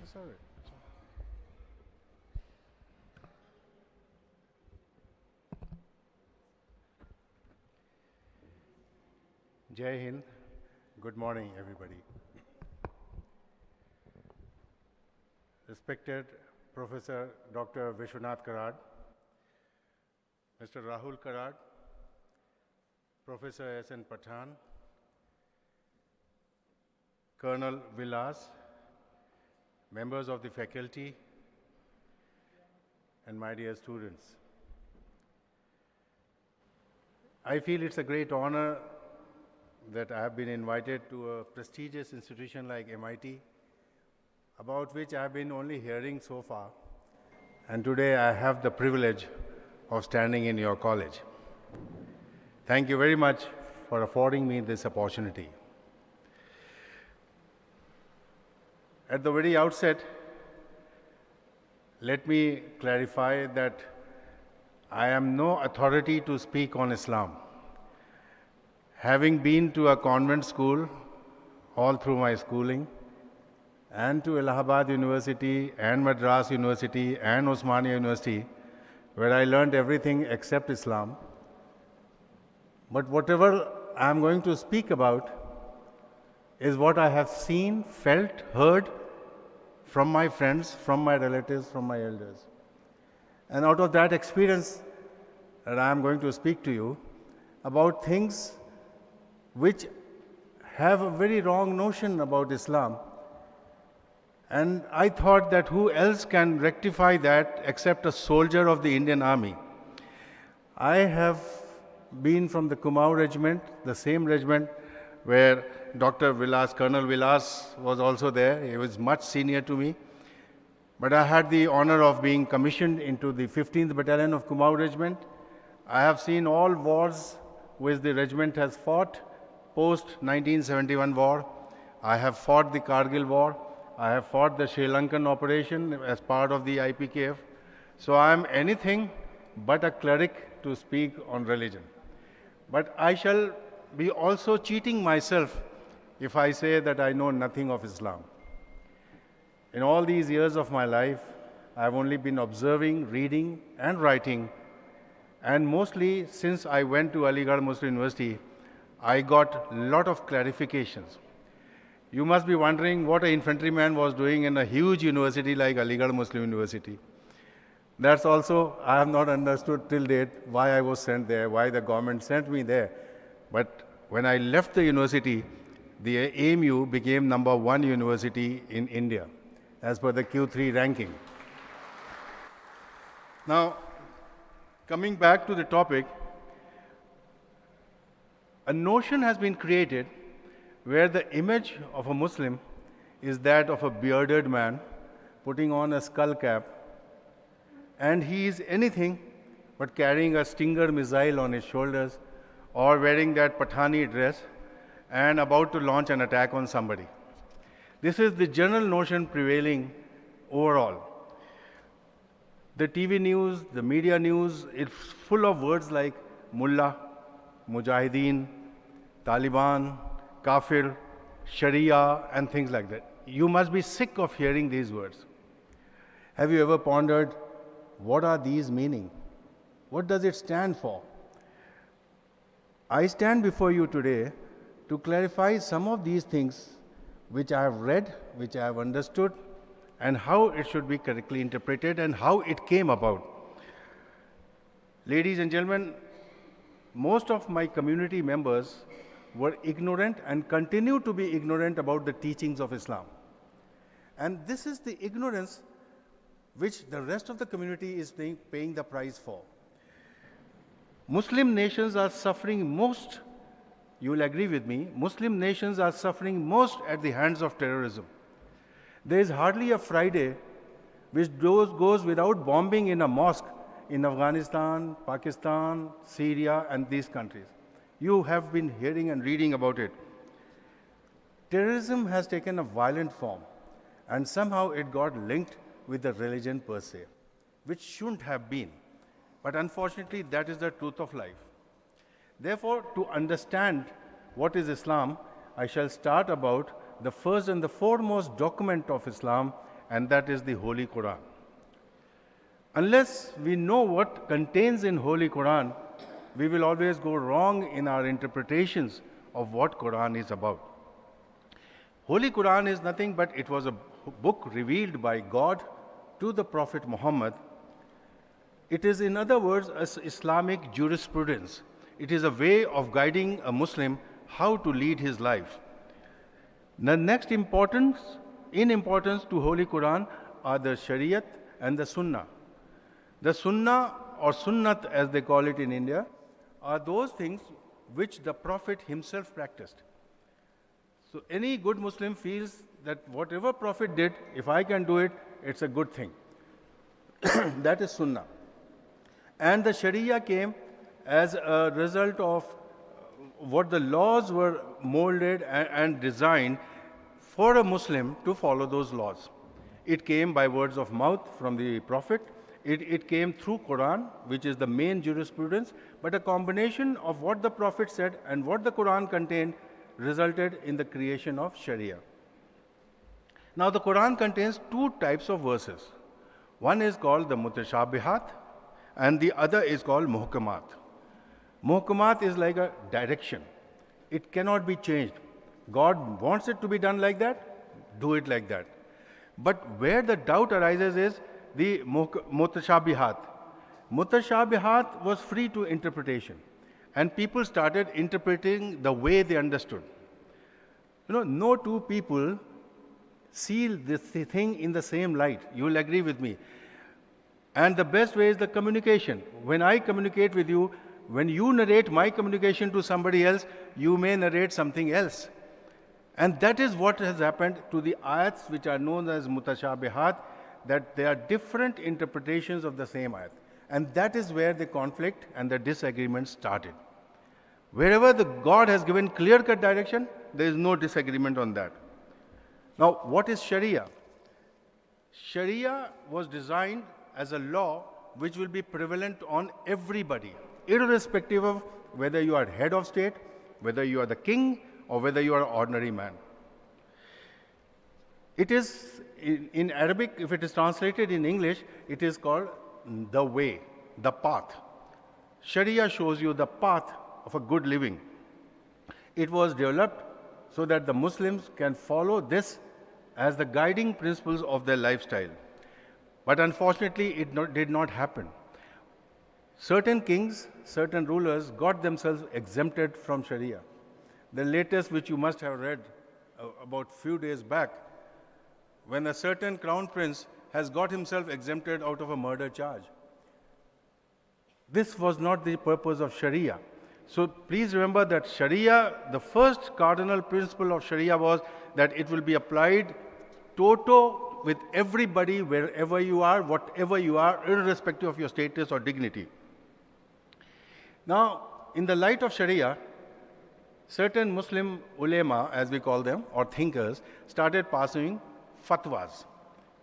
That's all right. Jai Hind. Good morning, everybody. Respected Professor Dr. Vishwanath Karad, Mr. Rahul Karad, Professor S.N. Pathan, Colonel Vilas, members of the faculty, and my dear students. I feel it's a great honor that I have been invited to a prestigious institution like MIT, about which I have been only hearing so far. And today I have the privilege of standing in your college. Thank you very much for affording me this opportunity. At the very outset, let me clarify that I am no authority to speak on Islam. Having been to a convent school all through my schooling, and to Allahabad University and Madras University and Osmania University, where I learned everything except Islam. But whatever I am going to speak about is what I have seen, felt, heard from my friends, from my relatives, from my elders. And out of that experience that I am going to speak to you about things which have a very wrong notion about Islam. And I thought that who else can rectify that except a soldier of the Indian Army? I have been from the Kumaon Regiment, the same regiment where Dr. Vilas, Colonel Vilas was also there. He was much senior to me. But I had the honor of being commissioned into the 15th Battalion of Kumaon Regiment. I have seen all wars which the regiment has fought post-1971 war. I have fought the Kargil war. I have fought the Sri Lankan operation as part of the IPKF. So I am anything but a cleric to speak on religion. But I shall be also cheating myself if I say that I know nothing of Islam. In all these years of my life, I have only been observing, reading, and writing. And mostly since I went to Aligarh Muslim University, I got a lot of clarifications. You must be wondering what an infantryman was doing in a huge university like Aligarh Muslim University. That's also, I have not understood till date why I was sent there, why the government sent me there. But when I left the university, the AMU became #1 university in India, as per the Q3 ranking. Now, coming back to the topic, a notion has been created where the image of a Muslim is that of a bearded man putting on a skull cap, and he is anything but carrying a Stinger missile on his shoulders or wearing that Pathani dress and about to launch an attack on somebody. This is the general notion prevailing overall. The TV news, the media news, it's full of words like mullah, mujahideen, Taliban, kafir, sharia, and things like that. You must be sick of hearing these words. Have you ever pondered what are these meaning? What does it stand for? I stand before you today to clarify some of these things which I have read, which I have understood, and how it should be correctly interpreted and how it came about. Ladies and gentlemen, most of my community members were ignorant and continue to be ignorant about the teachings of Islam. And this is the ignorance which the rest of the community is paying the price for. Muslim nations are suffering most, you will agree with me, Muslim nations are suffering most at the hands of terrorism. There is hardly a Friday which goes without bombing in a mosque in Afghanistan, Pakistan, Syria, and these countries. You have been hearing and reading about it. Terrorism has taken a violent form, and somehow it got linked with the religion per se, which shouldn't have been. But unfortunately, that is the truth of life. Therefore, to understand what is Islam, I shall start about the first and the foremost document of Islam, and that is the Holy Quran. Unless we know what contains in Holy Quran, we will always go wrong in our interpretations of what Quran is about. Holy Quran is nothing but it was a book revealed by God to the Prophet Muhammad. It is, in other words, Islamic jurisprudence. It is a way of guiding a Muslim how to lead his life. The next in importance to Holy Quran are the Shariat and the Sunnah. The Sunnah or Sunnat as they call it in India are those things which the Prophet himself practiced. So any good Muslim feels that whatever Prophet did, if I can do it, it's a good thing. That is Sunnah. And the Sharia came as a result of what the laws were molded and designed for a Muslim to follow those laws. It came by words of mouth from the Prophet. It came through Quran, which is the main jurisprudence, but a combination of what the Prophet said and what the Quran contained resulted in the creation of Sharia. Now the Quran contains two types of verses. One is called the Mutashabihat and the other is called Muhkamat. Muhkamat is like a direction. It cannot be changed. God wants it to be done like that, do it like that. But where the doubt arises is the Mutashabihat. Mutashabihat was free to interpretation, and people started interpreting the way they understood. No two people see this thing in the same light. You will agree with me. And the best way is the communication. When I communicate with you, when you narrate my communication to somebody else, you may narrate something else. And that is what has happened to the ayats which are known as Mutashabihat, that they are different interpretations of the same ayat. And that is where the conflict and the disagreement started. Wherever the God has given clear-cut direction, there is no disagreement on that. Now, what is Sharia? Sharia was designed as a law which will be prevalent on everybody, irrespective of whether you are head of state, whether you are the king, or whether you are an ordinary man. It is, in Arabic, if it is translated in English, it is called the way, the path. Sharia shows you the path of a good living. It was developed so that the Muslims can follow this as the guiding principles of their lifestyle. But unfortunately, it did not happen. Certain kings, certain rulers got themselves exempted from Sharia. The latest, which you must have read about few days back, when a certain crown prince has got himself exempted out of a murder charge. This was not the purpose of Sharia. So please remember that Sharia, the first cardinal principle of Sharia was that it will be applied toto with everybody, wherever you are, whatever you are, irrespective of your status or dignity. Now, in the light of Sharia, certain Muslim ulema, as we call them, or thinkers, started passing fatwas.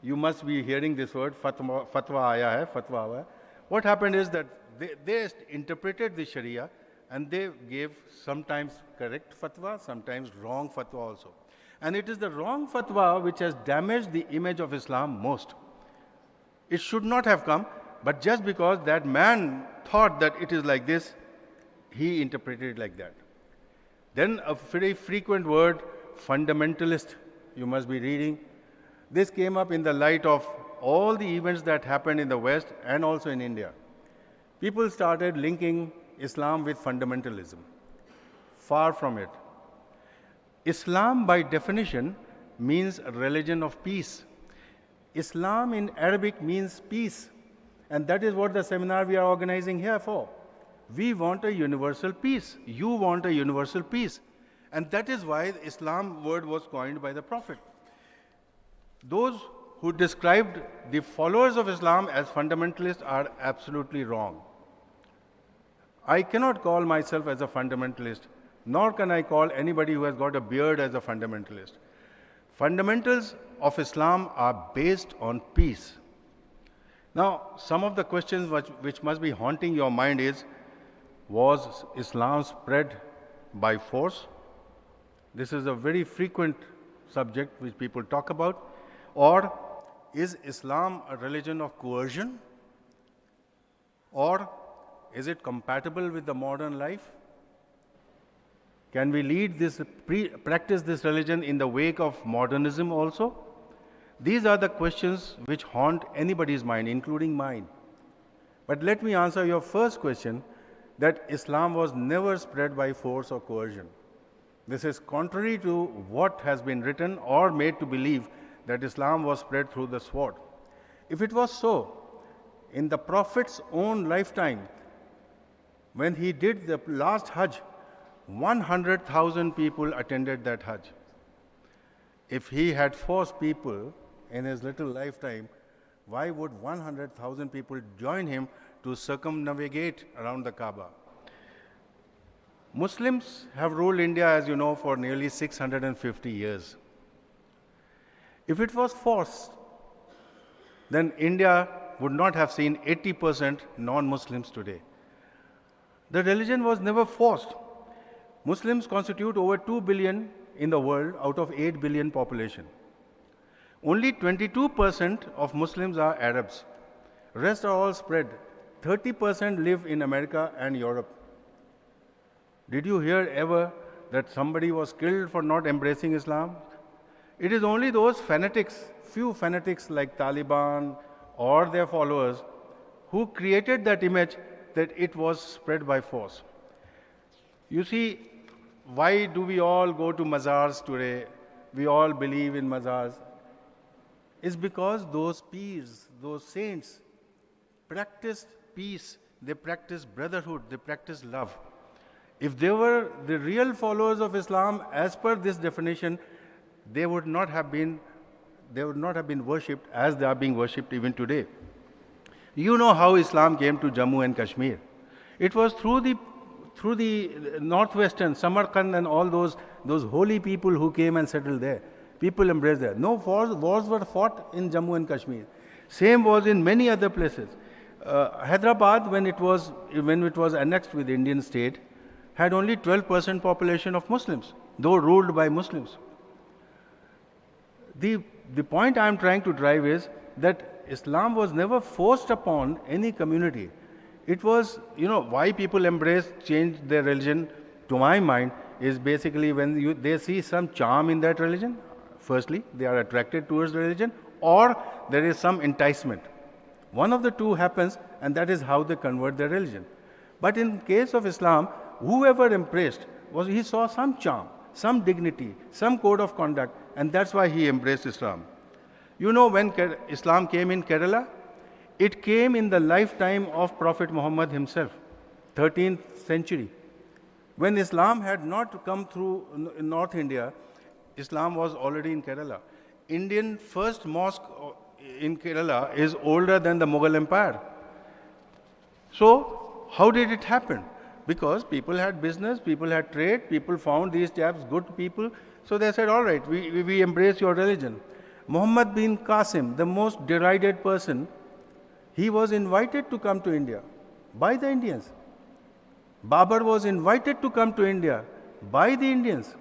You must be hearing this word, fatwa aaya hai, fatwa aaya hai. What happened is that they interpreted the Sharia and they gave sometimes correct fatwa, sometimes wrong fatwa also. And it is the wrong fatwa which has damaged the image of Islam most. It should not have come, but just because that man thought that it is like this, he interpreted it like that. Then a very frequent word, fundamentalist, you must be reading. This came up in the light of all the events that happened in the West and also in India. People started linking Islam with fundamentalism. Far from it. Islam, by definition, means a religion of peace. Islam in Arabic means peace. And that is what the seminar we are organizing here for. We want a universal peace. You want a universal peace. And that is why the Islam word was coined by the Prophet. Those who described the followers of Islam as fundamentalists are absolutely wrong. I cannot call myself as a fundamentalist, nor can I call anybody who has got a beard as a fundamentalist. Fundamentals of Islam are based on peace. Now, some of the questions which must be haunting your mind is, was Islam spread by force? This is a very frequent subject which people talk about. Or is Islam a religion of coercion? Or is it compatible with the modern life? Can we practice this religion in the wake of modernism also? These are the questions which haunt anybody's mind, including mine. But let me answer your first question, that Islam was never spread by force or coercion. This is contrary to what has been written or made to believe that Islam was spread through the sword. If it was so, in the Prophet's own lifetime, when he did the last Hajj, 100,000 people attended that Hajj. If he had forced people in his little lifetime, why would 100,000 people join him to circumnavigate around the Kaaba? Muslims have ruled India, as you know, for nearly 650 years. If it was forced, then India would not have seen 80% non-Muslims today. The religion was never forced. Muslims constitute over 2 billion in the world out of 8 billion population. Only 22% of Muslims are Arabs. Rest are all spread. 30% live in America and Europe. Did you hear ever that somebody was killed for not embracing Islam? It is only those fanatics, few fanatics like Taliban or their followers, who created that image that it was spread by force. You see, why do we all go to mazars today? We all believe in mazars. It's because those peers, those saints, practiced peace, they practiced brotherhood, they practiced love. If they were the real followers of Islam, as per this definition, they would not have been worshipped as they are being worshipped even today. You know how Islam came to Jammu and Kashmir. It was through the northwestern, Samarkand and all those holy people who came and settled there. People embraced there. No wars were fought in Jammu and Kashmir. Same was in many other places. Hyderabad, when it was annexed with the Indian state, had only 12% population of Muslims, though ruled by Muslims. The point I am trying to drive is that Islam was never forced upon any community. It was, why people change their religion, to my mind, is basically when they see some charm in that religion. Firstly, they are attracted towards the religion, or there is some enticement. One of the two happens, and that is how they convert their religion. But in case of Islam, whoever embraced, he saw some charm, some dignity, some code of conduct, and that's why he embraced Islam. You know, when Islam came in Kerala, it came in the lifetime of Prophet Muhammad himself, 13th century. When Islam had not come through North India, Islam was already in Kerala. Indian first mosque in Kerala is older than the Mughal Empire. So, how did it happen? Because people had business, people had trade, people found these chaps good people, so they said, all right, we embrace your religion. Muhammad bin Qasim, the most derided person, he was invited to come to India by the Indians. Babur was invited to come to India by the Indians.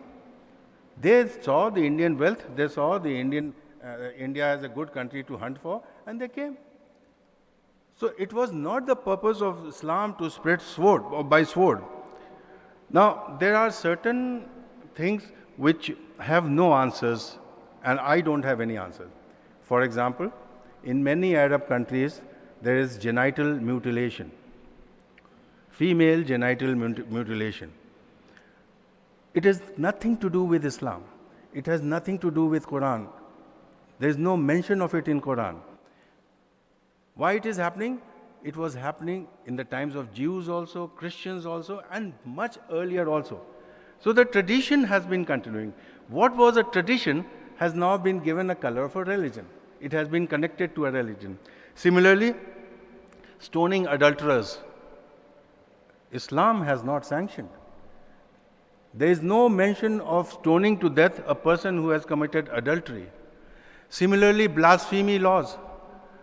They saw the Indian wealth, they saw the India as a good country to hunt for, and they came. So it was not the purpose of Islam to spread sword or by sword. Now, there are certain things which have no answers, and I don't have any answers. For example, in many Arab countries, there is genital mutilation, female genital mutilation. It has nothing to do with Islam. It has nothing to do with Quran. There is no mention of it in Quran. Why it is happening? It was happening in the times of Jews also, Christians also, and much earlier also. So the tradition has been continuing. What was a tradition has now been given a color of a religion. It has been connected to a religion. Similarly, stoning adulterers, Islam has not sanctioned. There is no mention of stoning to death a person who has committed adultery. Similarly, blasphemy laws,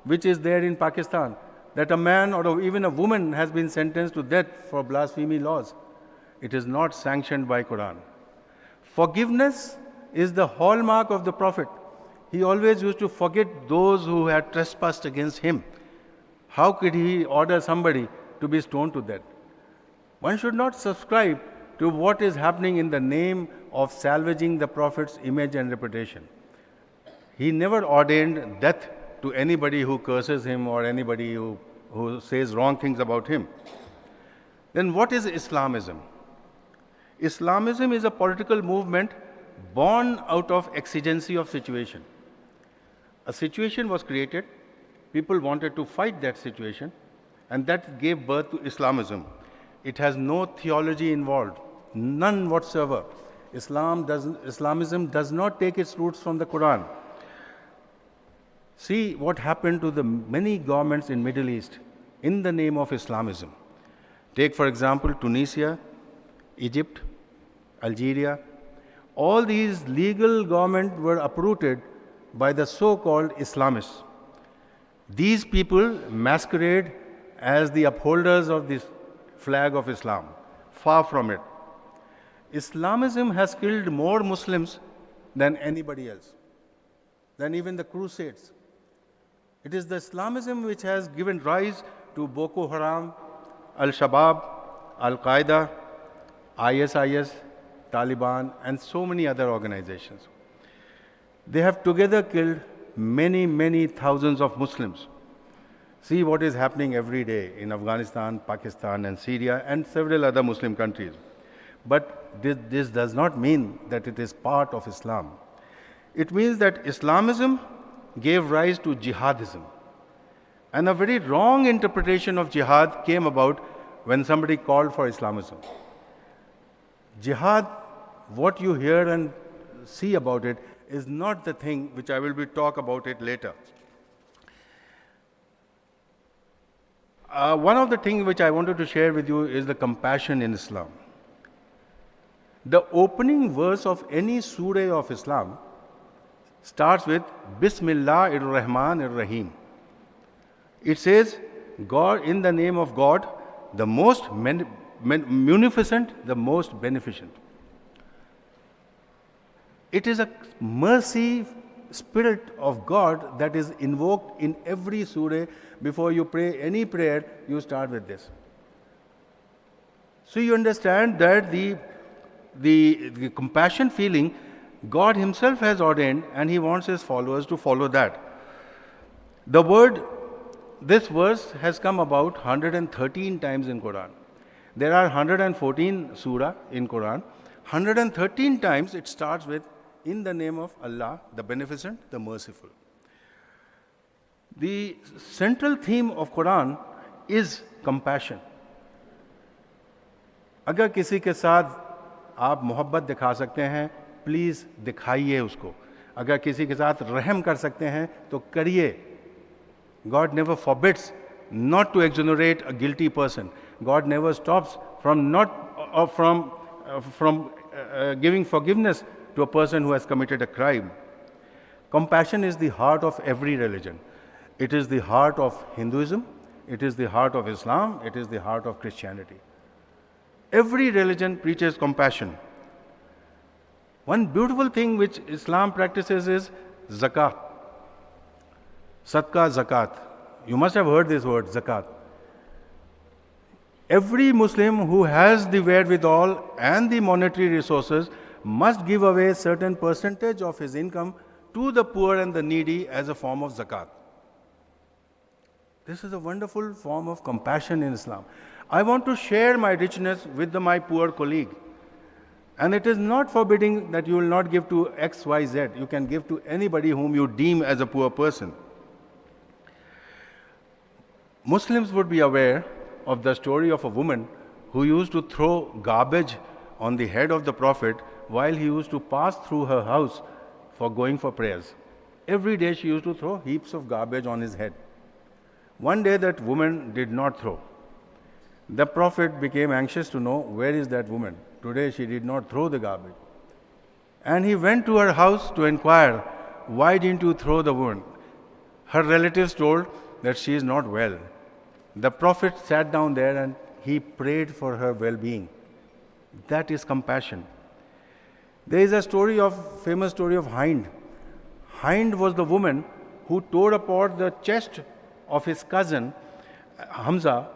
which is there in Pakistan, that a man or even a woman has been sentenced to death for blasphemy laws. It is not sanctioned by Quran. Forgiveness is the hallmark of the Prophet. he always used to forget those who had trespassed against him. How could he order somebody to be stoned to death? One should not subscribe to what is happening in the name of salvaging the Prophet's image and reputation. He never ordained death to anybody who curses him or anybody who says wrong things about him. Then what is Islamism? Islamism is a political movement born out of exigency of situation. A situation was created, people wanted to fight that situation, and that gave birth to Islamism. It has no theology involved, none whatsoever. Islamism does not take its roots from the Quran. See what happened to the many governments in Middle East in the name of Islamism. Take, for example, Tunisia, Egypt, Algeria. All these legal governments were uprooted by the so-called Islamists. These people masquerade as the upholders of this flag of Islam. Far from it. Islamism has killed more Muslims than anybody else, than even the Crusades. It is the Islamism which has given rise to Boko Haram, Al-Shabaab, Al-Qaeda, ISIS, Taliban, and so many other organizations. They have together killed many, many thousands of Muslims. See what is happening every day in Afghanistan, Pakistan, and Syria, and several other Muslim countries. But this does not mean that it is part of Islam. It means that Islamism gave rise to jihadism. And a very wrong interpretation of jihad came about when somebody called for Islamism. Jihad, what you hear and see about it, is not the thing which I will talk about it later. One of the things which I wanted to share with you is the compassion in Islam. The opening verse of any surah of Islam starts with Bismillah ar-Rahman ar-Rahim. It says, God, in the name of God, the most munificent, the most beneficent. It is a mercy spirit of God that is invoked in every surah. Before you pray any prayer, you start with this. So you understand that the compassion feeling God himself has ordained, and he wants his followers to follow that. This verse has come about 113 times in Quran. There are 114 surah in Quran. 113 times it starts with, in the name of Allah, the Beneficent, the Merciful. The central theme of Quran is compassion. अगर किसी के साथ आप मोहब्बत दिखा सकते हैं, please दिखाइए उसको. अगर किसी के साथ रहम कर सकते हैं, तो करिए. God never forbids not to exonerate a guilty person. God never stops from giving forgiveness to a person who has committed a crime. Compassion is the heart of every religion. It is the heart of Hinduism, it is the heart of Islam, it is the heart of Christianity. Every religion preaches compassion. One beautiful thing which Islam practices is zakat. Sadqa, zakat. You must have heard this word, zakat. Every Muslim who has the wherewithal and the monetary resources must give away a certain percentage of his income to the poor and the needy as a form of zakat. This is a wonderful form of compassion in Islam. I want to share my richness with my poor colleague. And it is not forbidding that you will not give to X, Y, Z. You can give to anybody whom you deem as a poor person. Muslims would be aware of the story of a woman who used to throw garbage on the head of the Prophet while he used to pass through her house for going for prayers. Every day she used to throw heaps of garbage on his head. One day that woman did not throw. The Prophet became anxious to know, where is that woman? Today she did not throw the garbage. And he went to her house to inquire, why didn't you throw the woman? Her relatives told that she is not well. The Prophet sat down there and he prayed for her well-being. That is compassion. There is a famous story of Hind. Hind was the woman who tore apart the chest of his cousin, Hamza,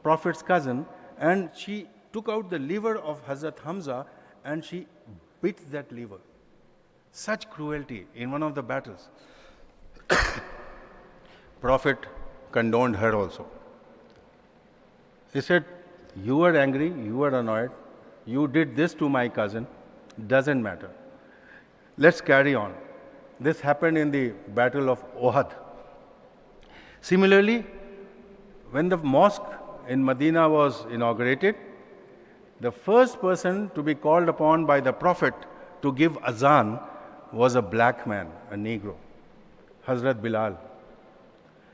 Prophet's cousin, and she took out the liver of Hazrat Hamza and she bit that liver. Such cruelty in one of the battles. Prophet condoned her also. He said, you are angry, you are annoyed, you did this to my cousin, doesn't matter. Let's carry on. This happened in the Battle of Uhud. Similarly, when the mosque in Medina was inaugurated, the first person to be called upon by the Prophet to give azan was a black man, a Negro, Hazrat Bilal.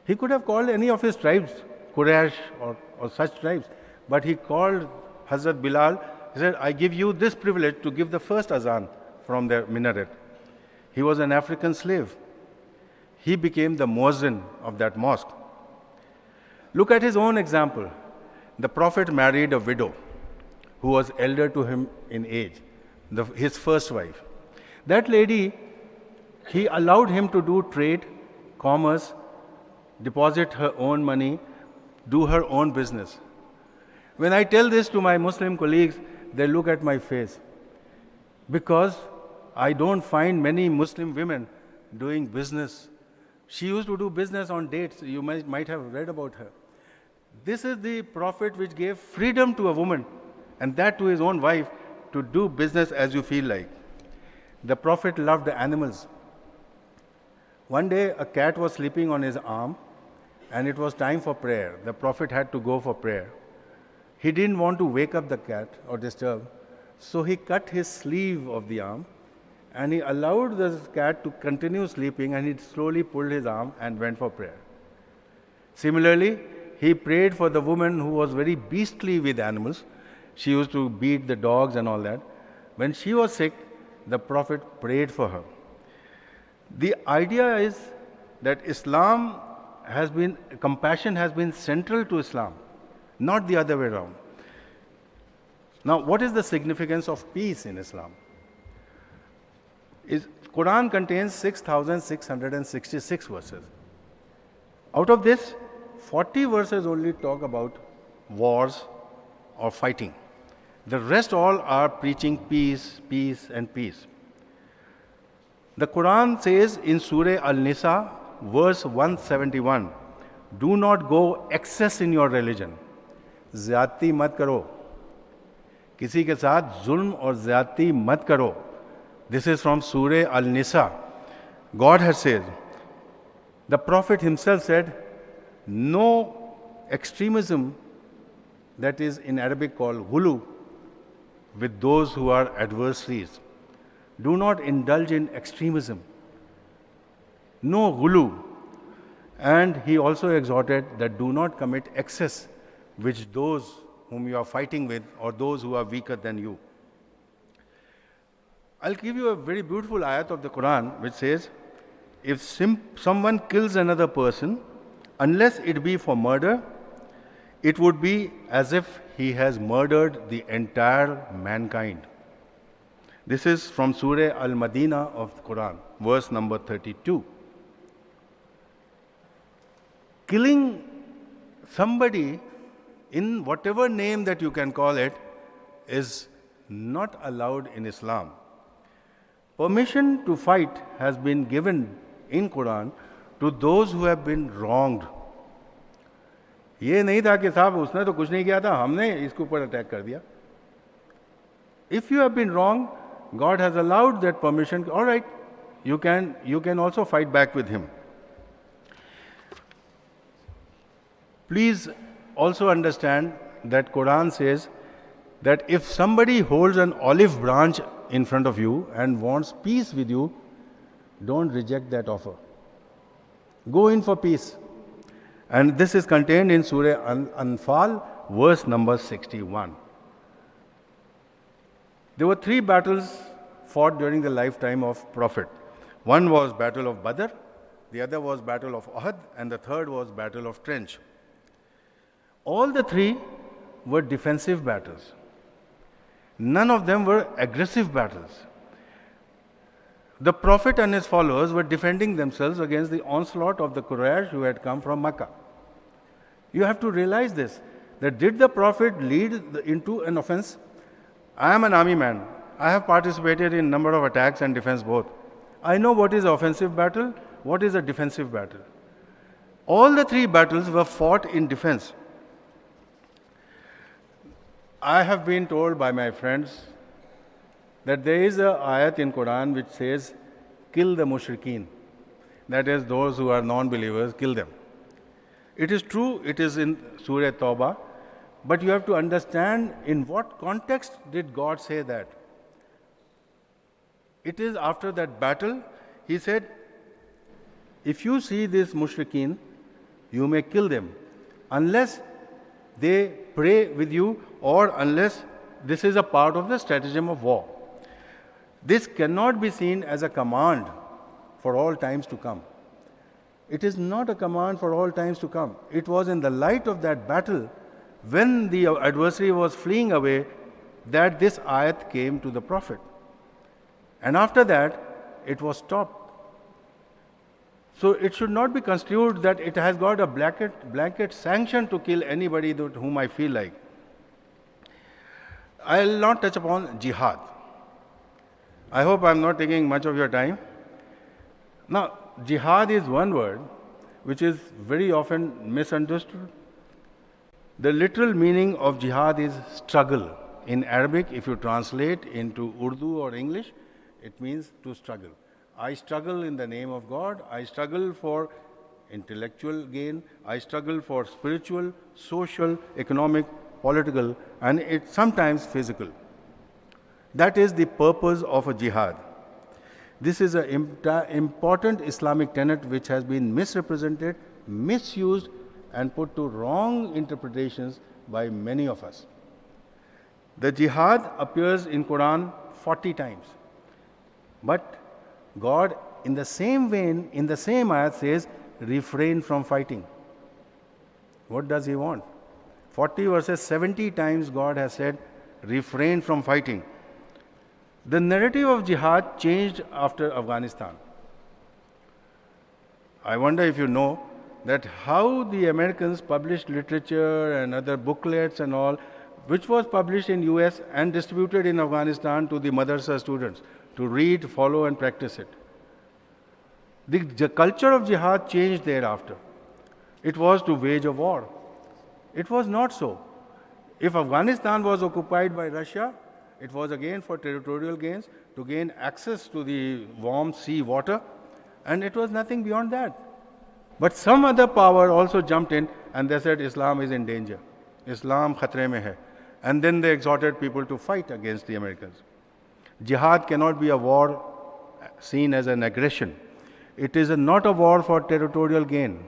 He could have called any of his tribes, Quraysh or such tribes, but he called Hazrat Bilal. He said, I give you this privilege to give the first azan from the minaret. He was an African slave. He became the muezzin of that mosque. Look at his own example. The Prophet married a widow who was elder to him in age, his first wife. That lady, he allowed him to do trade, commerce, deposit her own money, do her own business. When I tell this to my Muslim colleagues, they look at my face because I don't find many Muslim women doing business. She used to do business on dates. You might have read about her. This is the Prophet which gave freedom to a woman, and that to his own wife, to do business as you feel like. The Prophet loved animals. One day, a cat was sleeping on his arm, and it was time for prayer. The Prophet had to go for prayer. He didn't want to wake up the cat or disturb, so he cut his sleeve of the arm, and he allowed the cat to continue sleeping, and he slowly pulled his arm and went for prayer. Similarly, he prayed for the woman who was very beastly with animals. She used to beat the dogs and all that. When she was sick, the Prophet prayed for her. The idea is that compassion has been central to Islam, not the other way around. Now, what is the significance of peace in Islam? Quran contains 6,666 verses. Out of this, 40 verses only talk about wars or fighting. The rest all are preaching peace, peace, and peace. The Quran says in Surah Al-Nisa, verse 171, do not go excess in your religion. ज़्यादती मत करो. किसी के साथ जुल्म और ज़्यादती मत करो. This is from Surah Al-Nisa. God has said, the Prophet himself said, no extremism, that is in Arabic called ghulu, with those who are adversaries. Do not indulge in extremism. No ghulu. And he also exhorted that do not commit excess which those whom you are fighting with or those who are weaker than you. I'll give you a very beautiful ayat of the Quran which says, if someone kills another person, unless it be for murder, it would be as if he has murdered the entire mankind. This is from Surah Al-Madina of the Quran, verse number 32. Killing somebody in whatever name that you can call it is not allowed in Islam. Permission to fight has been given in Quran to those who have been wronged. ये नहीं था कि साहब उसने तो कुछ नहीं किया था, हमने इसके ऊपर अटैक कर दिया. If you have been wrong, God has allowed that permission. All right, you can also fight back with him. Please also understand that Quran says that if somebody holds an olive branch in front of you and wants peace with you, don't reject that offer. Go in for peace. And this is contained in Surah Al-Anfal, verse number 61. There were 3 battles fought during the lifetime of Prophet. One was Battle of Badr, the other was Battle of Uhud, and the third was Battle of Trench. All the 3 were defensive battles. None of them were aggressive battles. The Prophet and his followers were defending themselves against the onslaught of the Quraysh who had come from Makkah. You have to realize this, that did the Prophet lead into an offense? I am an army man. I have participated in a number of attacks and defense both. I know what is offensive battle, what is a defensive battle. All the three battles were fought in defense. I have been told by my friends that there is a ayat in Quran which says, kill the mushrikeen. That is, those who are non-believers, kill them. It is true, it is in Surah Tawbah, but you have to understand in what context did God say that. It is after that battle, he said, if you see these mushrikeen, you may kill them, unless they pray with you or unless this is a part of the stratagem of war. This cannot be seen as a command for all times to come. It is not a command for all times to come. It was in the light of that battle, when the adversary was fleeing away, that this ayat came to the Prophet. And after that, it was stopped. So it should not be construed that it has got a blanket sanction to kill anybody whom I feel like. I will not touch upon jihad. I hope I am not taking much of your time. Now, jihad is one word which is very often misunderstood. The literal meaning of jihad is struggle. In Arabic, if you translate into Urdu or English, it means to struggle. I struggle in the name of God. I struggle for intellectual gain. I struggle for spiritual, social, economic, political, and it's sometimes physical. That is the purpose of a jihad. This is an important Islamic tenet which has been misrepresented, misused, and put to wrong interpretations by many of us. The jihad appears in Quran 40 times. But God, in the same vein, in the same ayat says, refrain from fighting. What does He want? 40 verses 70 times God has said, refrain from fighting. The narrative of jihad changed after Afghanistan. I wonder if you know that how the Americans published literature and other booklets and all, which was published in US and distributed in Afghanistan to the madrasa students to read, follow and practice it. The culture of jihad changed thereafter. It was to wage a war. It was not so. If Afghanistan was occupied by Russia, it was again for territorial gains, to gain access to the warm sea water, and it was nothing beyond that. But some other power also jumped in and they said Islam is in danger. Islam khatre mein hai. And then they exhorted people to fight against the Americans. Jihad cannot be a war seen as an aggression. It is not a war for territorial gain.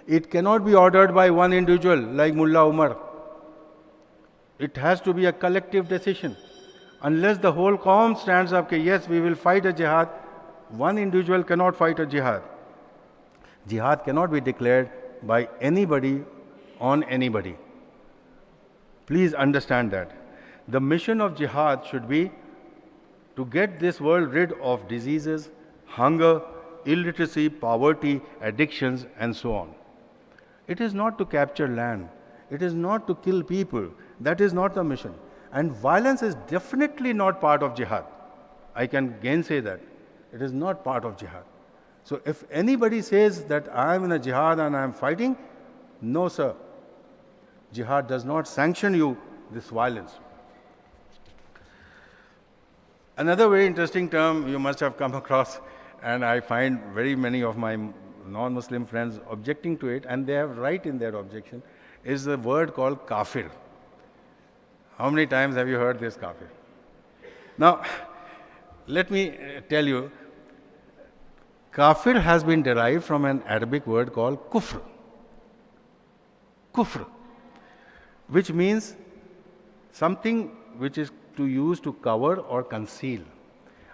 It cannot be ordered by one individual like Mullah Umar. It has to be a collective decision. Unless the whole Qawm stands up, yes, we will fight a jihad, one individual cannot fight a jihad. Jihad cannot be declared by anybody on anybody. Please understand that. The mission of jihad should be to get this world rid of diseases, hunger, illiteracy, poverty, addictions, and so on. It is not to capture land. It is not to kill people. That is not the mission. And violence is definitely not part of jihad. I can gainsay that. It is not part of jihad. So if anybody says that I am in a jihad and I am fighting, no sir. Jihad does not sanction you this violence. Another very interesting term you must have come across, and I find very many of my non-Muslim friends objecting to it, and they have right in their objection, is the word called kafir. How many times have you heard this kafir? Now, let me tell you, kafir has been derived from an Arabic word called kufr. Kufr, which means something which is to use to cover or conceal.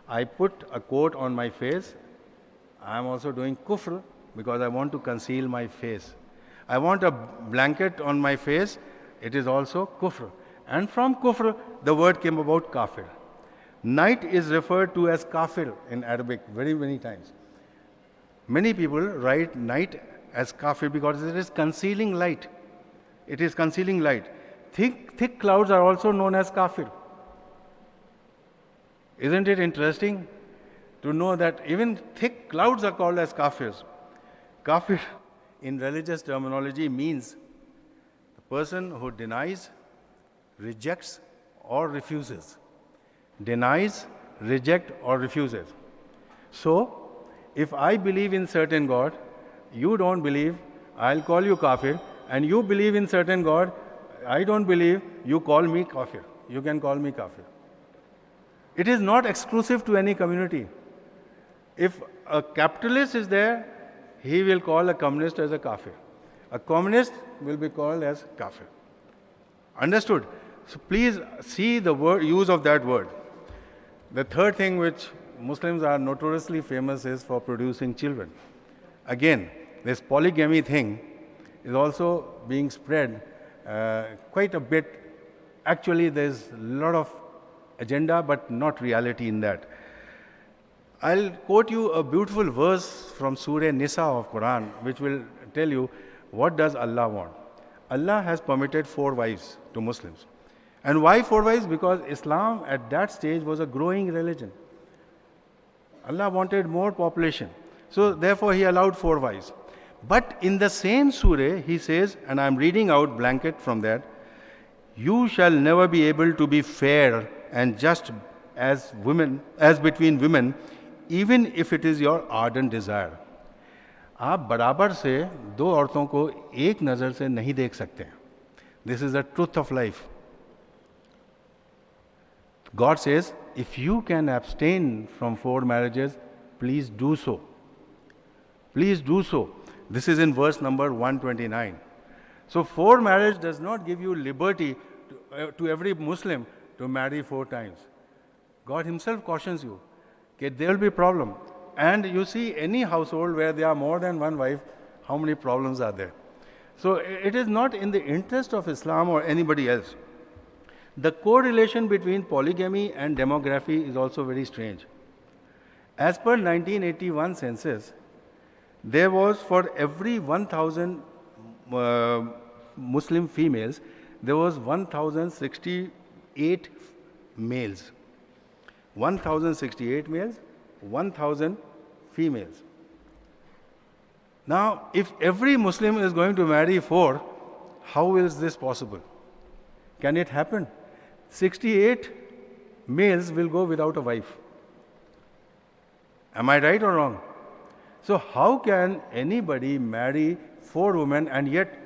I put a coat on my face. I am also doing kufr because I want to conceal my face. I want a blanket on my face. It is also kufr. And from kufr, the word came about kafir. Night is referred to as kafir in Arabic very many times. Many people write night as kafir because it is concealing light. It is concealing light. Thick clouds are also known as kafir. Isn't it interesting to know that even thick clouds are called as kafirs? Kafir in religious terminology means the person who denies, rejects, or refuses. Denies, reject, or refuses. So, if I believe in certain God, you don't believe, I'll call you kafir, and you believe in certain God, I don't believe, you call me kafir. You can call me kafir. It is not exclusive to any community. If a capitalist is there, he will call a communist as a kafir. A communist will be called as kafir. Understood? So please see the use of that word. The third thing which Muslims are notoriously famous is for producing children. Again, this polygamy thing is also being spread quite a bit. Actually, there's a lot of agenda, but not reality in that. I'll quote you a beautiful verse from Surah Nisa of Quran, which will tell you what does Allah want. Allah has permitted 4 wives to Muslims. And why 4 wives? Because Islam at that stage was a growing religion. Allah wanted more population. So therefore He allowed 4 wives. But in the same surah, He says, and I'm reading out blanket from that, you shall never be able to be fair and just as between women, even if it is your ardent desire. आप बराबर से 2 औरतों को एक नज़र से नहीं देख सकते. This is the truth of life. God says, if you can abstain from 4 marriages, please do so. Please do so. This is in verse number 129. So 4 marriage does not give you liberty to every Muslim to marry 4 times. God Himself cautions you that there will be problem. And you see any household where there are more than 1 wife, how many problems are there? So it is not in the interest of Islam or anybody else. The correlation between polygamy and demography is also very strange. As per 1981 census, there was for every 1,000 Muslim females, there was 1,068 males. 1,068 males, 1,000 females. Now, if every Muslim is going to marry 4, how is this possible? Can it happen? 68 males will go without a wife. Am I right or wrong? So how can anybody marry 4 women, and yet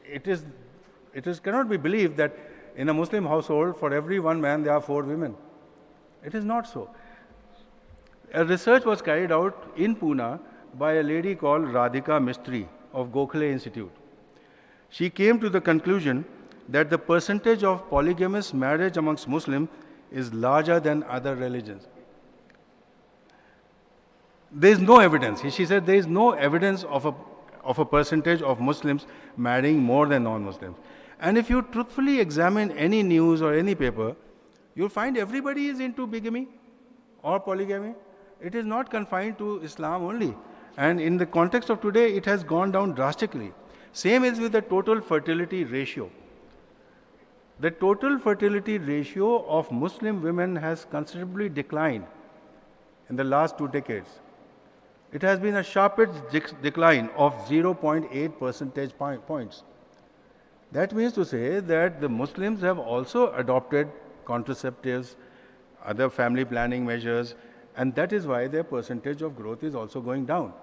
it cannot be believed that in a Muslim household for every 1 man there are 4 women. It is not so. A research was carried out in Pune by a lady called Radhika Mistry of Gokhale Institute. She came to the conclusion that the percentage of polygamous marriage amongst Muslims is larger than other religions. There is no evidence. She said there is no evidence of a percentage of Muslims marrying more than non-Muslims. And if you truthfully examine any news or any paper, you'll find everybody is into bigamy or polygamy. It is not confined to Islam only. And in the context of today, it has gone down drastically. Same is with the total fertility ratio. The total fertility ratio of Muslim women has considerably declined in the last 2 decades. It has been a sharpest decline of 0.8 percentage points. That means to say that the Muslims have also adopted contraceptives, other family planning measures, and that is why their percentage of growth is also going down.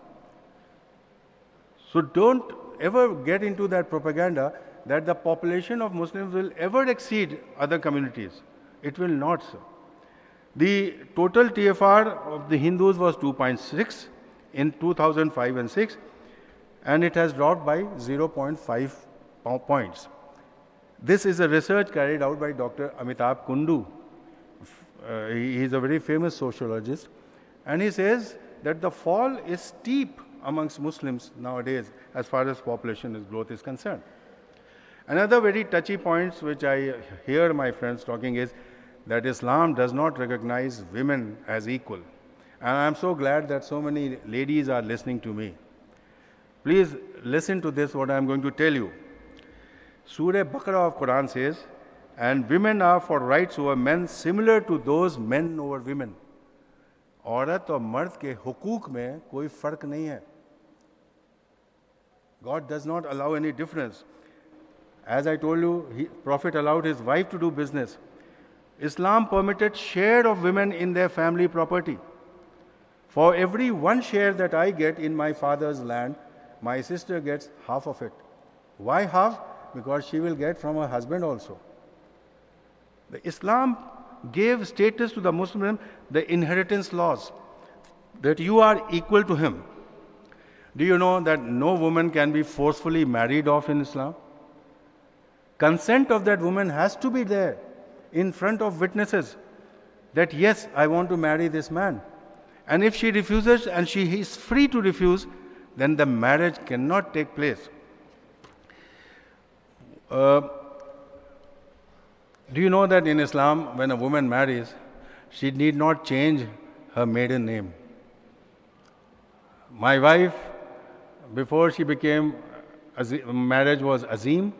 So don't ever get into that propaganda that the population of Muslims will ever exceed other communities. It will not, sir. The total TFR of the Hindus was 2.6 in 2005 and 6, and it has dropped by 0.5 points. This is a research carried out by Dr. Amitabh Kundu. He is a very famous sociologist, and he says that the fall is steep amongst Muslims nowadays as far as population growth is concerned. Another very touchy point which I hear my friends talking is that Islam does not recognize women as equal. And I'm so glad that so many ladies are listening to me. Please listen to this, what I'm going to tell you. Surah Baqarah of Quran says, and women are for rights over men similar to those men over women. औरत और मर्द के हुकूक में कोई फर्क नहीं है. God does not allow any difference. As I told you, Prophet allowed his wife to do business. Islam permitted share of women in their family property. For every one share that I get in my father's land, my sister gets half of it. Why half? Because she will get from her husband also. The Islam gave status to the Muslim, the inheritance laws, that you are equal to him. Do you know that no woman can be forcefully married off in Islam? Consent of that woman has to be there in front of witnesses that yes, I want to marry this man. And if she refuses, and she is free to refuse, then the marriage cannot take place. Do you know that in Islam, when a woman marries, she need not change her maiden name? My wife, before she became, marriage was Azim,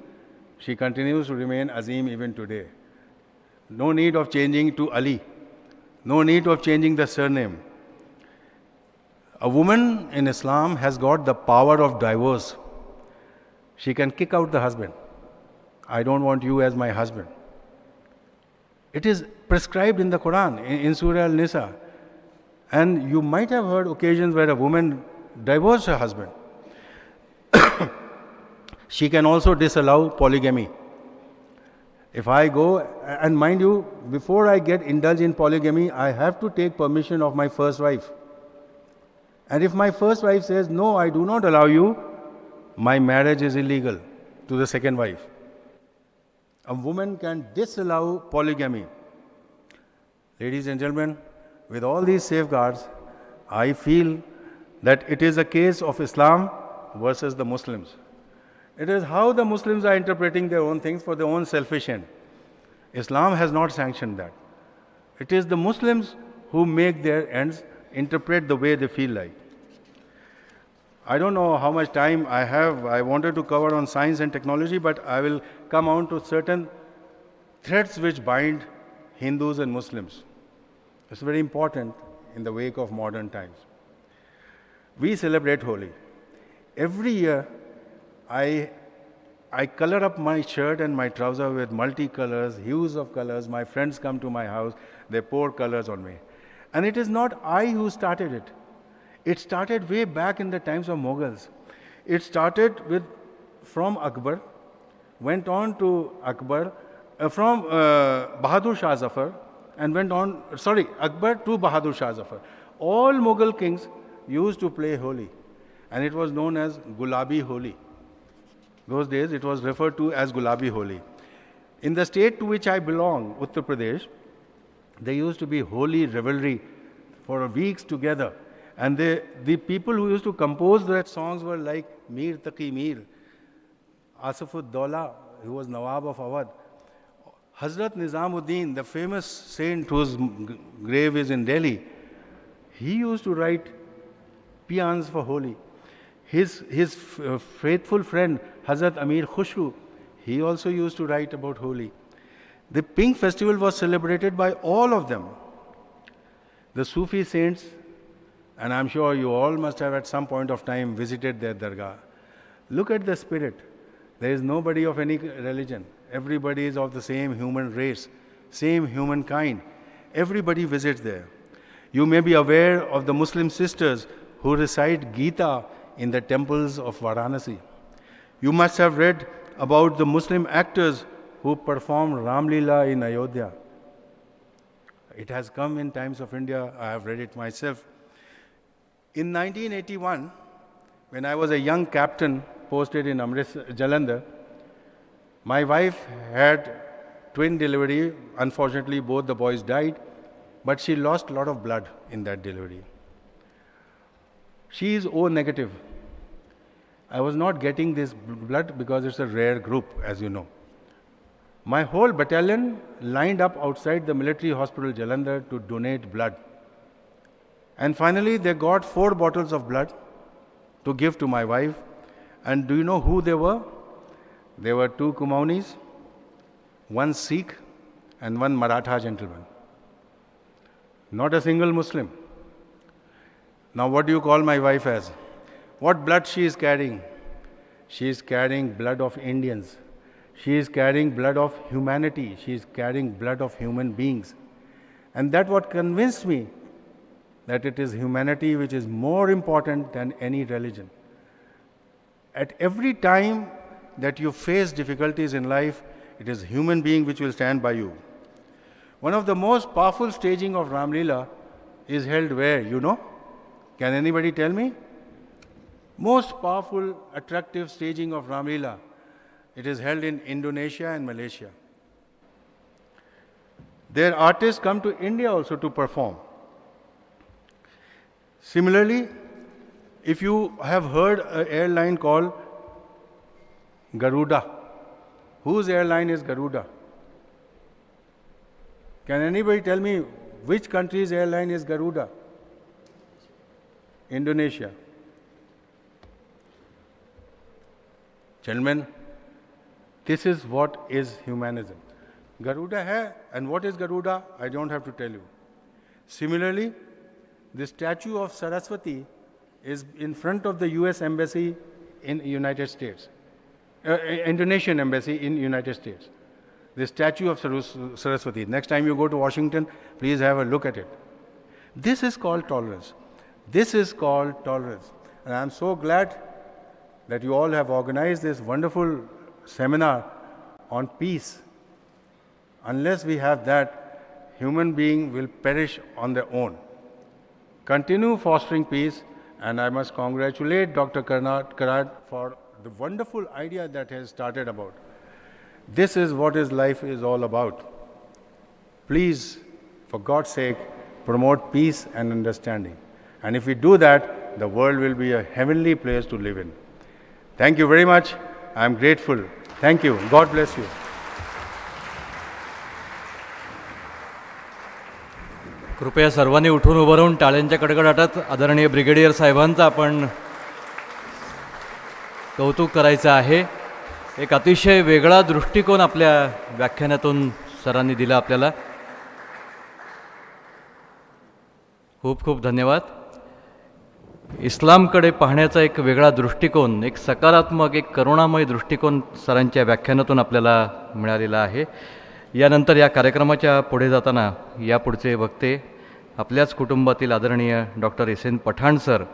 she continues to remain Azim even today. No need of changing to Ali. No need of changing the surname. A woman in Islam has got the power of divorce. She can kick out the husband. I don't want you as my husband. It is prescribed in the Quran, in Surah Al-Nisa. And you might have heard occasions where a woman divorced her husband. She can also disallow polygamy. If I go, and mind you, before I get indulged in polygamy, I have to take permission of my first wife. And if my first wife says, no, I do not allow you, my marriage is illegal to the second wife. A woman can disallow polygamy. Ladies and gentlemen, with all these safeguards, I feel that it is a case of Islam versus the Muslims. It is how the Muslims are interpreting their own things for their own selfish end. Islam has not sanctioned that. It is the Muslims who make their ends interpret the way they feel like. I don't know how much time I have. I wanted to cover on science and technology, but I will come on to certain threads which bind Hindus and Muslims. It's very important in the wake of modern times. We celebrate Holi. Every year, I color up my shirt and my trouser with multicolors, hues of colors. My friends come to my house, they pour colors on me. And it is not I who started it. It started way back in the times of Mughals. It started from Akbar, went on to Akbar, from Bahadur Shah Zafar, and went on, Akbar to Bahadur Shah Zafar. All Mughal kings used to play Holi, and it was known as Gulabi Holi. Those days it was referred to as Gulabi Holi. In the state to which I belong, Uttar Pradesh, there used to be Holi revelry for weeks together. And the people who used to compose that songs were like Mir Taqi Mir, Asafud Dawla, who was Nawab of Awadh, Hazrat Nizamuddin, the famous saint whose grave is in Delhi. He used to write paeans for Holi. His faithful friend, Hazrat Amir Khushru, he also used to write about Holi. The Pink Festival was celebrated by all of them. The Sufi saints, and I'm sure you all must have at some point of time visited their dargah. Look at the spirit. There is nobody of any religion. Everybody is of the same human race, same humankind. Everybody visits there. You may be aware of the Muslim sisters who recite Gita in the temples of Varanasi. You must have read about the Muslim actors who perform Ram Leela in Ayodhya. It has come in times of India. I have read it myself. In 1981, when I was a young captain posted in Jalandhar, my wife had twin delivery. Unfortunately, both the boys died, but she lost a lot of blood in that delivery. She is O negative. I was not getting this blood because it's a rare group, as you know. My whole battalion lined up outside the military hospital Jalandhar to donate blood. And finally, they got 4 bottles of blood to give to my wife. And do you know who they were? They were 2 Kumaunis, 1 Sikh, and 1 Maratha gentleman. Not a single Muslim. Now, what do you call my wife as? What blood she is carrying? She is carrying blood of Indians. She is carrying blood of humanity. She is carrying blood of human beings. And that's what convinced me that it is humanity which is more important than any religion. At every time that you face difficulties in life, it is human being which will stand by you. One of the most powerful staging of Ram Leela is held where, you know? Can anybody tell me? Most powerful, attractive staging of Ram Leela. It is held in Indonesia and Malaysia. Their artists come to India also to perform. Similarly, if you have heard an airline called Garuda, whose airline is Garuda? Can anybody tell me which country's airline is Garuda? Indonesia. Gentlemen, this is what is humanism. Garuda hai, and what is Garuda? I don't have to tell you. Similarly, the statue of Saraswati is in front of the US Embassy in United States, Indonesian Embassy in United States. The statue of Saraswati. Next time you go to Washington, please have a look at it. This is called tolerance. This is called tolerance. And I'm so glad that you all have organized this wonderful seminar on peace. Unless we have that, human being will perish on their own. Continue fostering peace, and I must congratulate Dr. Karat for the wonderful idea that has started about. This is what his life is all about. Please, for God's sake, promote peace and understanding. And if we do that, the world will be a heavenly place to live in. Thank you very much. I am grateful. Thank you. God bless you. कृपया सर्वांनी उठून उभं राहून टाळ्यांच्या कडकडाटात आदरणीय brigadier साहेबांचं आपण कौतुक करायचं आहे. एक अतिशय वेगळा दृष्टिकोन आपल्या व्याख्यानातून सरांनी दिला आपल्याला. खूप खूप धन्यवाद. इस्लामकडे पाहण्याचा एक वेगळा दृष्टिकोन, एक सकारात्मक, एक करुणामय दृष्टिकोन सरांच्या व्याख्यानातून आपल्याला मिळालेला आहे. यानंतर या कार्यक्रमाच्या पुढे जाताना यापुढचे वक्ते आपल्याच कुटुंबातील आदरणीय डॉक्टर एस.एन. पठाण सर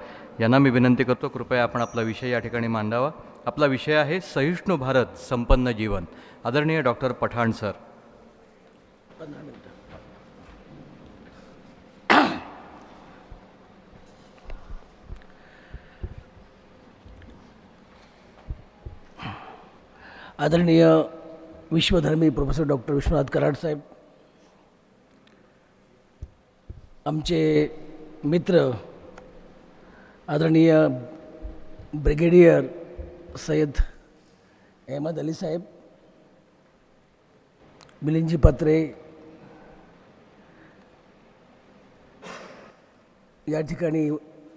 यांना मी विनंती करतो, कृपया आपण आपला विषय या ठिकाणी मांडावा. आपला विषय आहे सहिष्णू भारत संपन्न जीवन. आदरणीय डॉक्टर पठाण सर. आदरणीय विश्वधर्मी प्रोफेसर डॉक्टर विश्वनाथ कराड साहेब, आमचे मित्र आदरणीय ब्रिगेडियर सय्यद अहमद अली साहेब, मिलिंदजी पत्रे, या ठिकाणी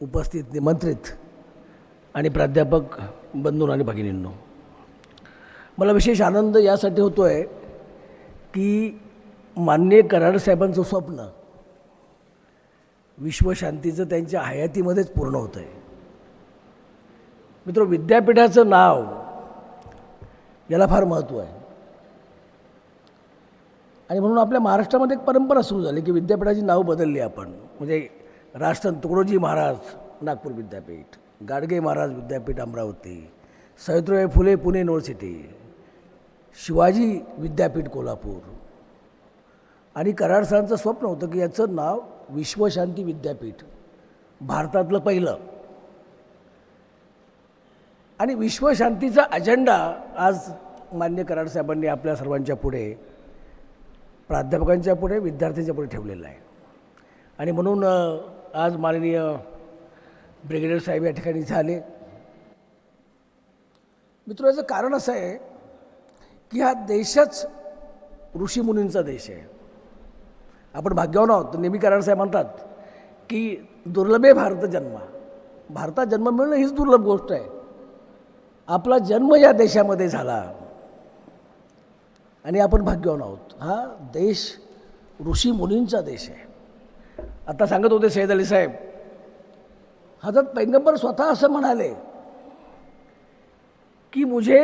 उपस्थित निमंत्रित आणि प्राध्यापक बंधू आणि भगिनींनो, मला विशेष आनंद यासाठी होतो आहे की माननीय कराड साहेबांचं स्वप्न विश्वशांतीचं त्यांच्या हयातीमध्येच पूर्ण होतं आहे. मित्र, विद्यापीठाचं नाव याला फार महत्त्व आहे आणि म्हणून आपल्या महाराष्ट्रामध्ये एक परंपरा सुरू झाली की विद्यापीठाची नाव बदलली आपण. म्हणजे राजसंत तुकडोजी महाराज नागपूर विद्यापीठ, गाडगे महाराज विद्यापीठ अमरावती, सावित्रीबाई फुले पुणे युनिव्हर्सिटी, शिवाजी विद्यापीठ कोल्हापूर. आणि कराड सरांचं स्वप्न होतं की याचं नाव विश्वशांती विद्यापीठ, भारतातलं पहिलं. आणि विश्वशांतीचा अजेंडा आज मान्य कराड साहेबांनी आपल्या सर्वांच्या पुढे, प्राध्यापकांच्या पुढे, विद्यार्थ्यांच्या पुढे ठेवलेला आहे. आणि म्हणून आज माननीय ब्रिगेडियर साहेब या ठिकाणी झाले. मित्र, याचं कारण असं आहे की हा देशच ऋषीमुनींचा देश आहे. आपण भाग्यवान आहोत. नेहमी कराडसाहेब म्हणतात की दुर्लभे भारत जन्म. भारतात जन्म मिळणं हीच दुर्लभ गोष्ट आहे. आपला जन्म या देशामध्ये झाला आणि आपण भाग्यवान आहोत. हा देश ऋषीमुनींचा देश आहे. आता सांगत होते सैयद अली साहेब, हजरत पैगंबर स्वतः असं म्हणाले कि मुझे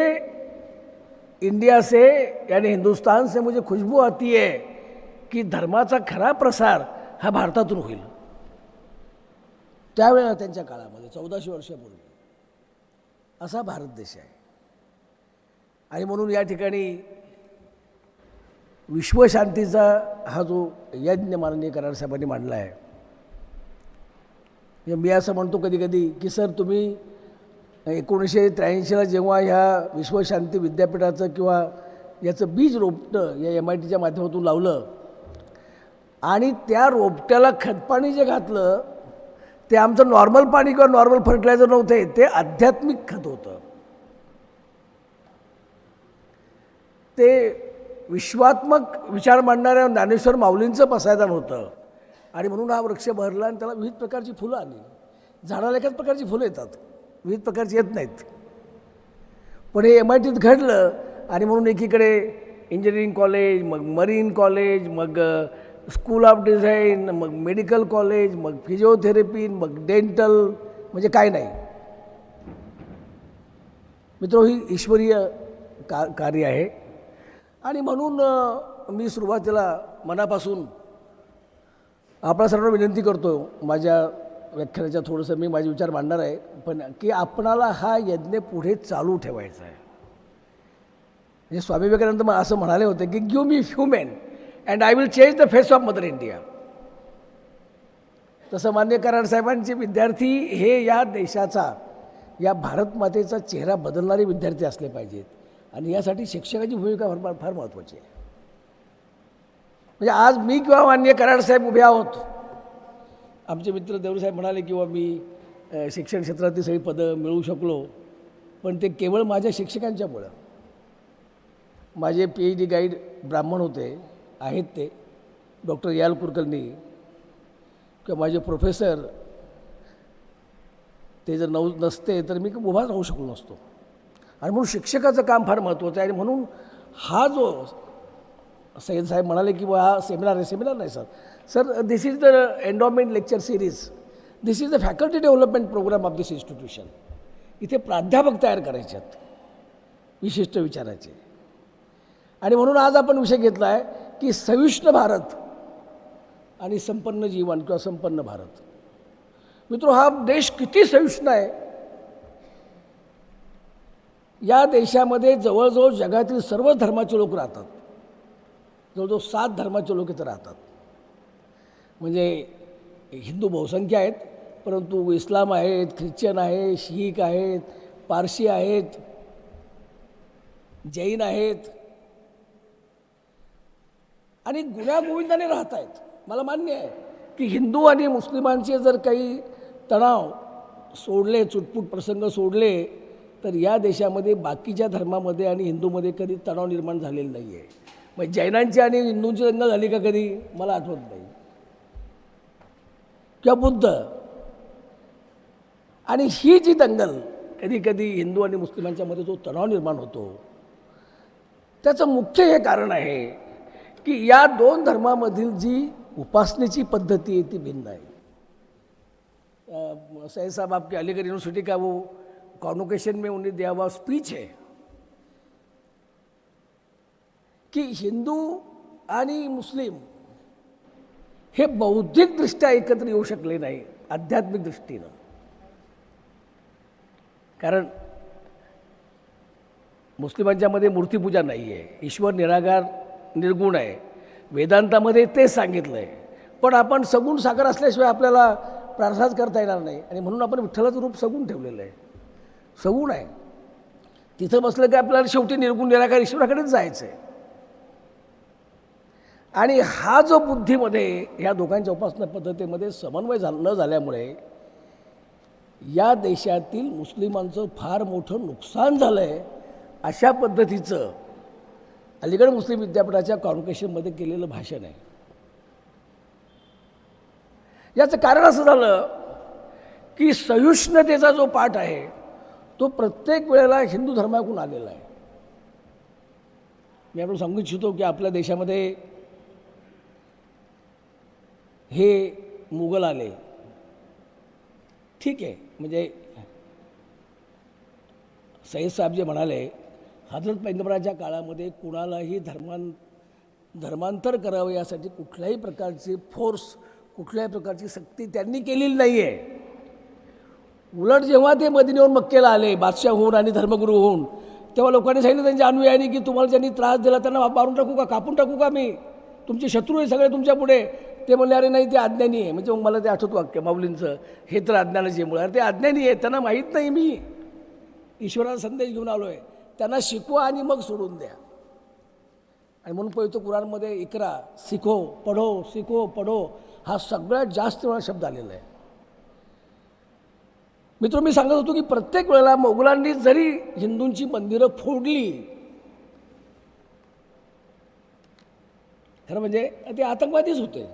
इंडिया से यानी हिंदुस्तान से मुझे खुशबू आती है की धर्माचा खरा प्रसार हा भारतातून होईल. त्यावेळेला त्यांच्या काळामध्ये 1400 वर्षापूर्वी असा भारत देश आहे. आणि म्हणून या ठिकाणी विश्वशांतीचा हा जो यज्ञ माननीय कराड साहेबांनी मांडला आहे, मी असं म्हणतो कधी कधी की सर तुम्ही 1983ला जेव्हा ह्या विश्वशांती विद्यापीठाचं किंवा याचं बीज रोपटं या MITच्या माध्यमातून लावलं आणि त्या रोपट्याला खतपाणी जे घातलं ते आमचं नॉर्मल पाणी किंवा नॉर्मल फर्टिलायझर नव्हते, ते आध्यात्मिक खत होतं. ते विश्वात्मक विचार मांडणाऱ्या ज्ञानेश्वर माऊलींचं पसायदान होतं. आणि म्हणून हा वृक्ष बहरला आणि त्याला विविध प्रकारची फुलं आली. झाडाला एकाच प्रकारची फुलं येतात, विविध प्रकारची येत नाहीत. पण हे MITत घडलं आणि म्हणून एकीकडे engineering college, mug marine college, mug school of design, mug medical college, mug physiotherapy, mug dental, म्हणजे काय नाही मित्र, ही ईश्वरीय कार्य आहे. आणि म्हणून मी सुरुवातीला मनापासून आपल्या सर्वांना विनंती करतो, माझ्या व्याख्यानाच्या थोडंसं मी माझे विचार मांडणार आहे, पण की आपणाला हा यज्ञ पुढे चालू ठेवायचा आहे. म्हणजे स्वामी विवेकानंद असं म्हणाले होते की give me few men and I will change the face of mother India. तसं मान्य कराड साहेबांचे विद्यार्थी हे या देशाचा, या भारत मातेचा चेहरा बदलणारे विद्यार्थी असले पाहिजेत. आणि यासाठी शिक्षकाची भूमिका फार महत्त्वाची आहे. म्हणजे आज मी किंवा मान्य कराड साहेब उभे आहोत. आमचे मित्र देवसाहेब म्हणाले किंवा मी शिक्षण क्षेत्रातील सगळी पदं मिळवू शकलो, पण ते केवळ माझ्या शिक्षकांच्यामुळं. माझे PhD गाईड ब्राह्मण होते, आहेत ते डॉक्टर याल कुलकर्णी, किंवा माझे प्रोफेसर ते जर नसते तर मी उभा राहू शकलो नसतो. आणि म्हणून शिक्षकाचं काम फार महत्त्वाचं आहे. आणि म्हणून हा जो सय्यद साहेब म्हणाले की हा सेमिनार आहे, सेमिनार नाही sir, this is the endowment lecture series, this is the faculty development programme of this institution. इथे प्राध्यापक तयार करायचे आहेत विशिष्ट विचाराचे. आणि म्हणून आज आपण विषय घेतला आहे की सविष्ण भारत आणि संपन्न जीवन किंवा संपन्न भारत. मित्रो, हा देश किती सविष्ण आहे. या देशामध्ये जवळजवळ जगातील सर्व धर्माचे लोक राहतात. जवळजवळ 7 धर्माचे लोक इथं राहतात. म्हणजे हिंदू बहुसंख्य आहेत, परंतु इस्लाम आहेत, ख्रिश्चन आहेत, शीख आहेत, पारशी आहेत, जैन आहेत आणि गुण्यागोविंदाने राहत आहेत. मला मान्य आहे की हिंदू आणि मुस्लिमांचे जर काही तणाव सोडले, चुटपुट प्रसंग सोडले, तर या देशामध्ये बाकीच्या धर्मामध्ये आणि हिंदूमध्ये कधी तणाव निर्माण झालेला नाही आहे. मग जैनांची आणि हिंदूंची दंगल झाली का कधी? मला आठवत नाही. किंवा बुद्ध. आणि ही जी दंगल कधी कधी हिंदू आणि मुस्लिमांच्यामध्ये जो तणाव निर्माण होतो, त्याचं मुख्य हे कारण आहे की या 2 धर्मामधील जी उपासनेची पद्धती आहे ती भिन्न आहे. सैयद साहब आपकी अलीगढ़ यूनिवर्सिटी का वो कॉन्वोकेशन में उन्हें दिया हुआ स्पीच है की हिंदू आणि मुस्लिम हे बौद्धिकदृष्ट्या एकत्र येऊ शकले नाही आध्यात्मिक दृष्टीनं. कारण मुस्लिमांच्यामध्ये मूर्तीपूजा नाही आहे, ईश्वर निराकार निर्गुण आहे. वेदांतामध्ये तेच सांगितलं आहे. पण आपण सगुण साकार असल्याशिवाय आपल्याला प्रार्थनाच करता येणार नाही. आणि म्हणून आपण विठ्ठलाचं रूप सगुण ठेवलेलं आहे. सगुण आहे. तिथं बसलं की आपल्याला शेवटी निर्गुण निराकार ईश्वराकडेच जायचं आहे. आणि हा जो बुद्धीमध्ये ह्या दोघांच्या उपासना पद्धतीमध्ये समन्वय न झाल्यामुळे या देशातील मुस्लिमांचं फार मोठं नुकसान झालं आहे. अशा पद्धतीचं अलीगढ मुस्लिम विद्यापीठाच्या कॉन्व्होकेशनमध्ये केलेलं भाषण आहे. याचं कारण असं झालं की सहिष्णुतेचा जो पाठ आहे तो प्रत्येक वेळेला हिंदू धर्माकडून आलेला आहे. मी आपण सांगू इच्छितो की आपल्या देशामध्ये हे मुघल आले, ठीक आहे, म्हणजे सय्यद साहेब जे म्हणाले हजरत पैगंबराच्या काळामध्ये कुणालाही धर्मांतर करावं यासाठी कुठल्याही प्रकारची फोर्स, कुठल्याही प्रकारची सक्ती त्यांनी केलेली नाही आहे. उलट जेव्हा ते मदिनेहून मक्केला आले बादशाह होऊन आणि धर्मगुरू होऊन, तेव्हा लोकांनी सांगितलं त्यांच्या अनुयायांनी की तुम्हाला ज्यांनी त्रास दिला त्यांना मारून टाकू का, कापून टाकू का, मी तुमचे शत्रू आहे सगळे तुमच्या पुढे. ते म्हणले अरे नाही, ते अज्ञानी आहे. म्हणजे मग मला ते आठवतं वाक्य माऊलींचं, हे तर अज्ञानाचे मुळे. अरे ते अज्ञानी आहे, त्यांना माहीत नाही मी ईश्वराचा संदेश घेऊन आलो आहे, त्यांना शिकवा आणि मग सोडून द्या. आणि म्हणून पवित्र कुराणमध्ये इकरा, सिखो पढो, सिखो पढो हा सगळ्यात जास्त वेळा शब्द आलेला आहे. मित्र, मी सांगत होतो की प्रत्येक वेळेला मोगलांनी जरी हिंदूंची मंदिरं फोडली, खरं म्हणजे ते आतंकवादीच होते,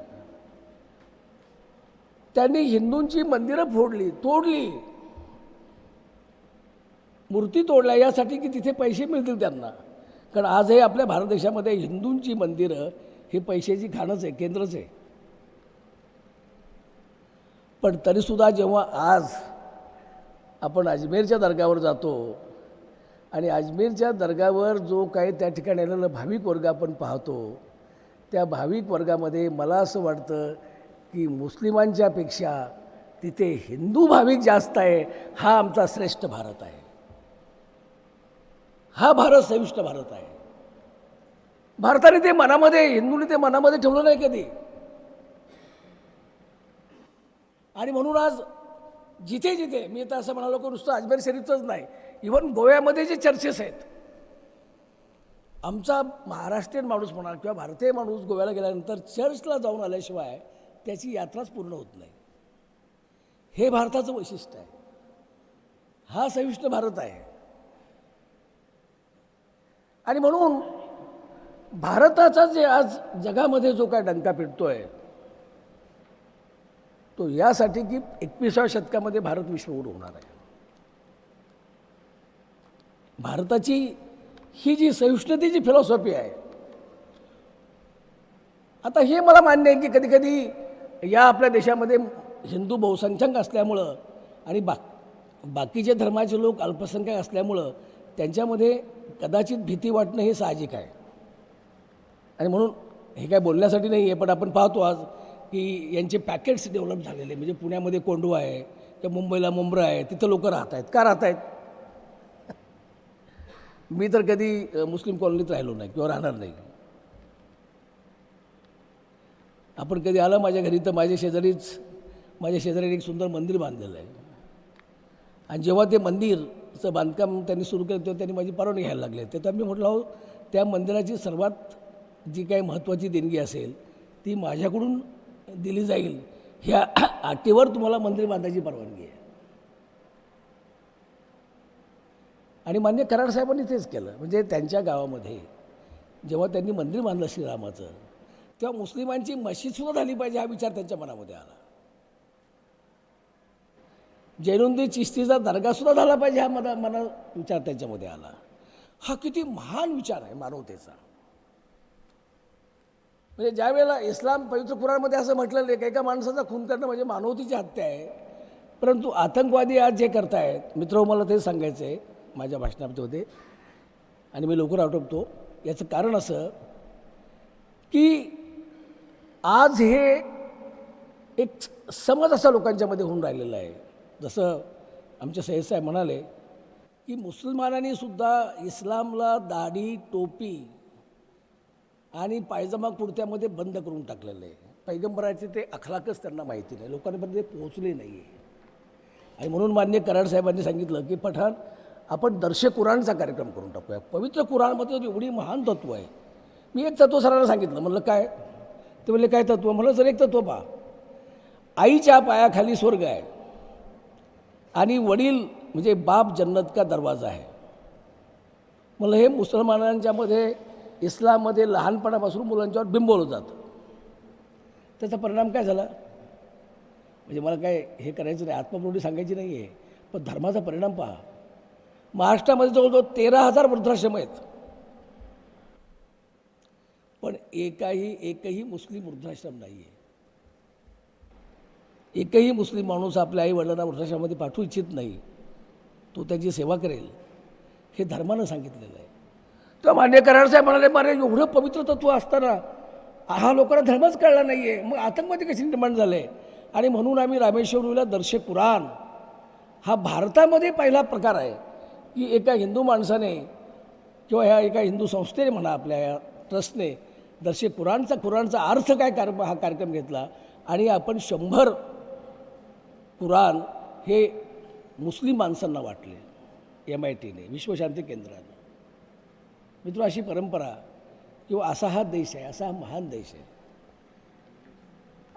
त्यांनी हिंदूंची मंदिरं फोडली, तोडली, मूर्ती तोडल्या यासाठी की तिथे पैसे मिळतील त्यांना. कारण आजही आपल्या भारत देशामध्ये हिंदूंची मंदिरं ही पैशाची खाणच आहे, केंद्रच आहे. पण तरीसुद्धा जेव्हा आज आपण अजमेरच्या दर्ग्यावर जातो आणि अजमेरच्या दर्ग्यावर जो काही त्या ठिकाणी आलेला भाविक वर्ग आपण पाहतो, त्या भाविक वर्गामध्ये मला असं वाटतं की मुस्लिमांच्या पेक्षा तिथे हिंदू भाविक जास्त आहे. हा आमचा श्रेष्ठ भारत आहे, हा भारत सहिष्णु भारत आहे. भारताने ते मनामध्ये, हिंदूने ते मनामध्ये ठेवलं नाही कधी. आणि म्हणून आज जिथे जिथे मी आता असं म्हणालो की नुसतं अजमेर शरीफचंच नाही, इव्हन गोव्यामध्ये जे चर्चेस आहेत, आमचा महाराष्ट्रीयन माणूस म्हणा किंवा भारतीय माणूस गोव्याला गेल्यानंतर चर्चला जाऊन आल्याशिवाय त्याची यात्राच पूर्ण होत नाही. हे भारताचं वैशिष्ट्य आहे, हा सहिष्णु भारत आहे. आणि म्हणून भारताचा जे आज जगामध्ये जो काय डंका पिटतोय तो यासाठी की 21व्या शतकामध्ये भारत विश्वगुरू होणार आहे. भारताची ही जी सहिष्णुतेची फिलॉसॉफी आहे, आता हे मला मान्य आहे की कधी कधी या आपल्या देशामध्ये हिंदू बहुसंख्याक असल्यामुळं आणि बाकीचे धर्माचे लोक अल्पसंख्याक असल्यामुळं त्यांच्यामध्ये कदाचित भीती वाटणं हे साहजिक आहे. आणि म्हणून हे काय बोलण्यासाठी नाही आहे, पण आपण पाहतो आज की यांचे पॅकेट्स डेव्हलप झालेले, म्हणजे पुण्यामध्ये कोंडवा आहे किंवा मुंबईला मुंब्रा आहे, तिथं लोक राहत आहेत. का राहत आहेत? मी तर कधी मुस्लिम कॉलनीत राहिलो नाही किंवा राहणार नाही. आपण कधी आलं माझ्या घरी तर माझ्या शेजारी एक सुंदर मंदिर बांधलेलं आहे. आणि जेव्हा ते मंदिरचं बांधकाम त्यांनी सुरू केलं तेव्हा त्यांनी माझी परवानगी घ्यायला लागले. तेव्हा मी म्हटलं हो, त्या मंदिराची सर्वात जी काही महत्त्वाची देणगी असेल ती माझ्याकडून दिली जाईल, ह्या अटीवर तुम्हाला मंदिर बांधायची परवानगी आहे. आणि मान्य कराड साहेबांनी तेच केलं. म्हणजे त्यांच्या गावामध्ये जेव्हा त्यांनी मंदिर बांधलं श्रीरामाचं, तेव्हा मुस्लिमांची मशीदसुद्धा झाली पाहिजे हा विचार त्यांच्या मनामध्ये आला. जैनुद्दीन चिश्तीचा दर्गासुद्धा झाला पाहिजे हा मना विचार त्यांच्यामध्ये आला. हा किती महान विचार आहे मानवतेचा. म्हणजे ज्या वेळेला इस्लाम पवित्र कुराणमध्ये असं म्हटलेलं आहे की एका माणसाचा खून करणं म्हणजे मानवतेची हत्या आहे, परंतु आतंकवादी आज जे करतायत, मित्र मला तेच सांगायचं आहे माझ्या भाषणामध्ये होते आणि मी लवकर आटोपतो. याचं कारण असं की आज हे एक समज असा लोकांच्यामध्ये होऊन राहिलेला आहे. जसं आमचे सय्यद साहेब म्हणाले की मुसलमानांनी सुद्धा इस्लामला दाढी, टोपी आणि पायजमा कुर्त्यामध्ये बंद करून टाकलेलं आहे. पैगंबराचे ते अखलाकच त्यांना माहिती नाही, लोकांपर्यंत ते पोहोचले नाही आहे. आणि म्हणून मान्य कराड साहेबांनी सांगितलं की पठाण आपण दर्शे कुराणचा कार्यक्रम करून टाकूया. पवित्र कुराणमध्ये एवढी महान तत्त्व आहे. मी एक तत्त्व सरांना सांगितलं, म्हणलं काय? ते म्हणले काय तत्त्व? म्हणलं सर एक तत्त्व पहा, आईच्या पायाखाली स्वर्ग आहे आणि वडील म्हणजे बाप जन्नत का दरवाजा आहे. म्हणलं हे मुसलमानांच्यामध्ये इस्लाममध्ये लहानपणापासून मुलांच्यावर बिंबवलं जातं. त्याचा परिणाम काय झाला? म्हणजे मला काय हे करायचं नाही, आत्मप्रौढी सांगायची नाही आहे, पण धर्माचा परिणाम पहा. महाराष्ट्रामध्ये जवळजवळ 13,000 वृद्धाश्रम आहेत, पण एकही मुस्लिम वृद्धाश्रम नाही आहे. एकही मुस्लिम माणूस आपल्या आई वडिलांना वृद्धाश्रमामध्ये पाठवू इच्छित नाही. तो त्याची सेवा करेल हे धर्मानं सांगितलेलं आहे. तेव्हा मान्य करार साहेब म्हणाले, मारे एवढं पवित्र तत्व असताना हा लोकांना धर्मच कळला नाही आहे, मग आतंकवादी कशी निर्माण झाले? आणि म्हणून आम्ही रामेश्वरीला दर्शे कुराण हा भारतामध्ये पहिला प्रकार आहे की एका हिंदू माणसाने किंवा ह्या एका हिंदू संस्थेने म्हणा, आपल्या या ट्रस्टने दर्शे कुराणचा अर्थ काय हा कार्यक्रम घेतला आणि आपण 100 कुराण हे मुस्लिम माणसांना वाटले MITने, विश्वशांती केंद्रानं. मित्र, अशी परंपरा किंवा असा हा देश आहे, असा हा महान देश आहे.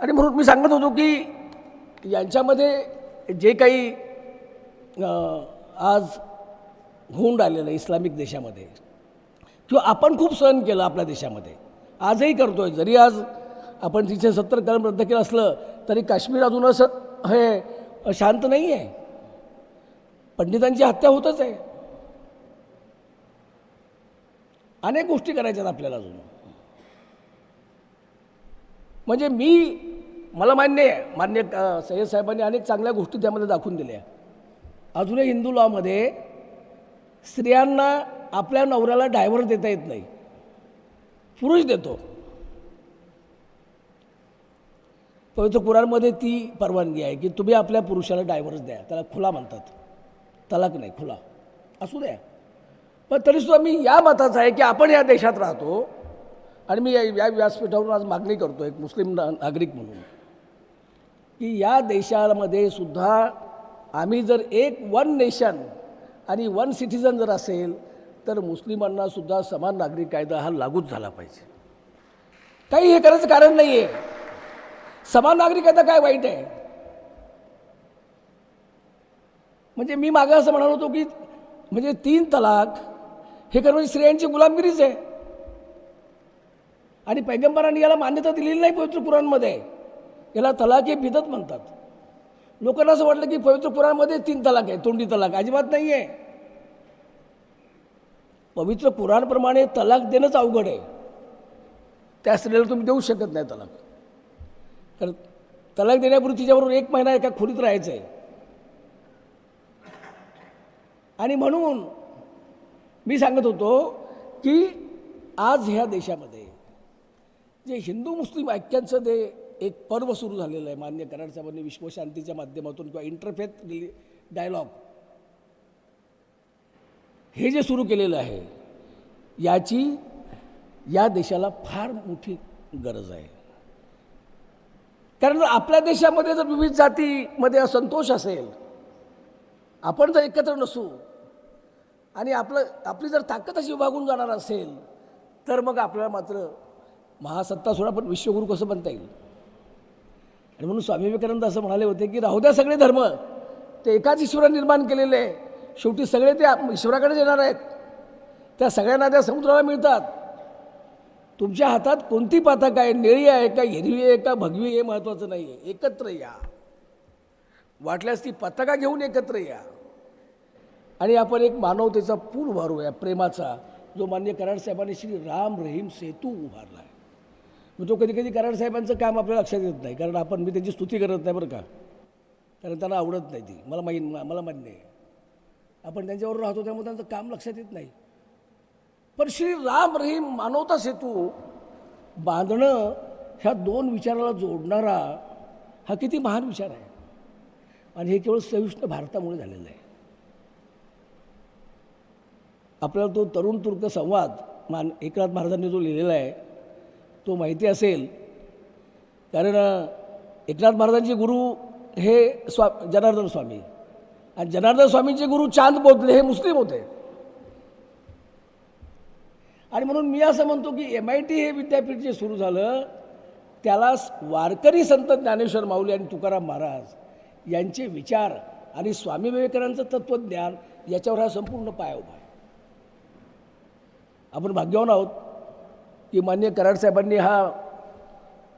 आणि म्हणून मी सांगत होतो की यांच्यामध्ये जे काही आज होऊन राहिलेलं आहे इस्लामिक देशामध्ये, किंवा आपण खूप सहन केलं आपल्या देशामध्ये, आजही करतो आहे. जरी आज आपण 370 कलम रद्द केलं असलं तरी काश्मीर अजून असं हे शांत नाही आहे. पंडितांची हत्या होतच आहे. अनेक गोष्टी करायच्यात आपल्याला अजून. म्हणजे मला मान्य सय्यद साहेबांनी अनेक चांगल्या गोष्टी त्यामध्ये दाखवून दिल्या. अजूनही हिंदू लॉमध्ये स्त्रियांना आपल्या नवऱ्याला डायव्हर्स देता येत नाही, पुरुष देतो. पवित्र कुराणमध्ये ती परवानगी आहे की तुम्ही आपल्या पुरुषाला डायव्हर्स द्या. त्याला खुला म्हणतात, तलाक नाही, खुला असू द्या. पण तरीसुद्धा मी या मताचा आहे की आपण या देशात राहतो आणि मी या व्यासपीठावरून आज मागणी करतो एक मुस्लिम नागरिक म्हणून की या देशामध्ये सुद्धा आम्ही जर वन नेशन आणि वन सिटिझन जर असेल तर मुस्लिमांना सुद्धा समान नागरिक कायदा हा लागूच झाला पाहिजे. काही हे करायचं कारण नाही आहे. समान नागरिक कायदा काय वाईट आहे? म्हणजे मी मागं असं म्हणालो होतो की म्हणजे 3 तलाक हे करणं स्त्रियांची गुलामगिरीच आहे. आणि पैगंबरांनी याला मान्यता दिलेली नाही पवित्र कुराणमध्ये. याला तलाक हे बिदअत म्हणतात. लोकांना असं वाटलं की पवित्र कुराणमध्ये 3 तलाक आहे, तोंडी तलाक. अजिबात नाही आहे. पवित्र कुराणप्रमाणे तलाक देणंच अवघड आहे. त्या स्त्रीला तुम्ही देऊ शकत नाही तलाक. कारण तलाक देण्यापूर्वी तिच्याबरोबर 1 महिना एका खोलीत राहायचं आहे. आणि म्हणून मी सांगत होतो की आज ह्या देशामध्ये जे हिंदू मुस्लिम ऐक्यांचं जे एक पर्व सुरू झालेलं आहे मान्य कराड साहेबांनी विश्वशांतीच्या माध्यमातून किंवा इंटरफेथ डायलॉग हे जे सुरू केलेलं आहे याची या देशाला फार मोठी गरज आहे. कारण जर आपल्या देशामध्ये जर विविध जातीमध्ये असंतोष असेल, आपण जर एकत्र नसू आणि आपली जर ताकद अशी विभागून जाणार असेल तर मग आपल्याला मात्र महासत्ता सोडा पण विश्वगुरू कसं बनता येईल. आणि म्हणून स्वामी विवेकानंद असं म्हणाले होते की राहू द्या सगळे धर्म, ते एकाच ईश्वराने निर्माण केलेले आहे, शेवटी सगळे ते ईश्वराकडेच येणार आहेत, त्या सगळ्यांना त्या समुद्राला मिळतात. तुमच्या हातात कोणती पताका आहे, निळी आहे का हिरवी आहे का भगवी, हे महत्त्वाचं नाही आहे. एकत्र या, वाटल्यास ती पताका घेऊन एकत्र या आणि आपण एक मानवतेचा पूल उभारूया, प्रेमाचा, जो मान्य कराड साहेबांनी श्री राम रहीम सेतू उभारला आहे. मग तो कधी कधी कराड साहेबांचं काम आपल्याला लक्षात येत नाही, कारण मी त्यांची स्तुती करत नाही बरं का, कारण त्यांना आवडत नाही ती, मला मान्य आहे. आपण त्यांच्यावर राहतो त्यामुळे त्यांचं काम लक्षात येत नाही. पण श्री राम रहीम मानवता सेतू बांधणं ह्या 2 विचाराला जोडणारा हा किती महान विचार आहे. आणि हे केवळ सहिष्णु भारतामुळे झालेलं आहे. आपल्याला तो तरुण तुर्क संवाद एकनाथ महाराजांनी जो लिहिलेला आहे तो माहिती असेल, कारण एकनाथ महाराजांचे गुरु हे जनार्दन स्वामी आणि जनार्दन स्वामींचे गुरु चांद बोधले हे मुस्लिम होते. आणि म्हणून मी असं म्हणतो की MIT हे विद्यापीठ जे सुरू झालं त्याला वारकरी संत ज्ञानेश्वर माऊली आणि तुकाराम महाराज यांचे विचार आणि स्वामी विवेकानंदांचं तत्त्वज्ञान याच्यावर हा संपूर्ण पाया उभा आहे. आपण भाग्यवान आहोत की माननीय कराड साहेबांनी हा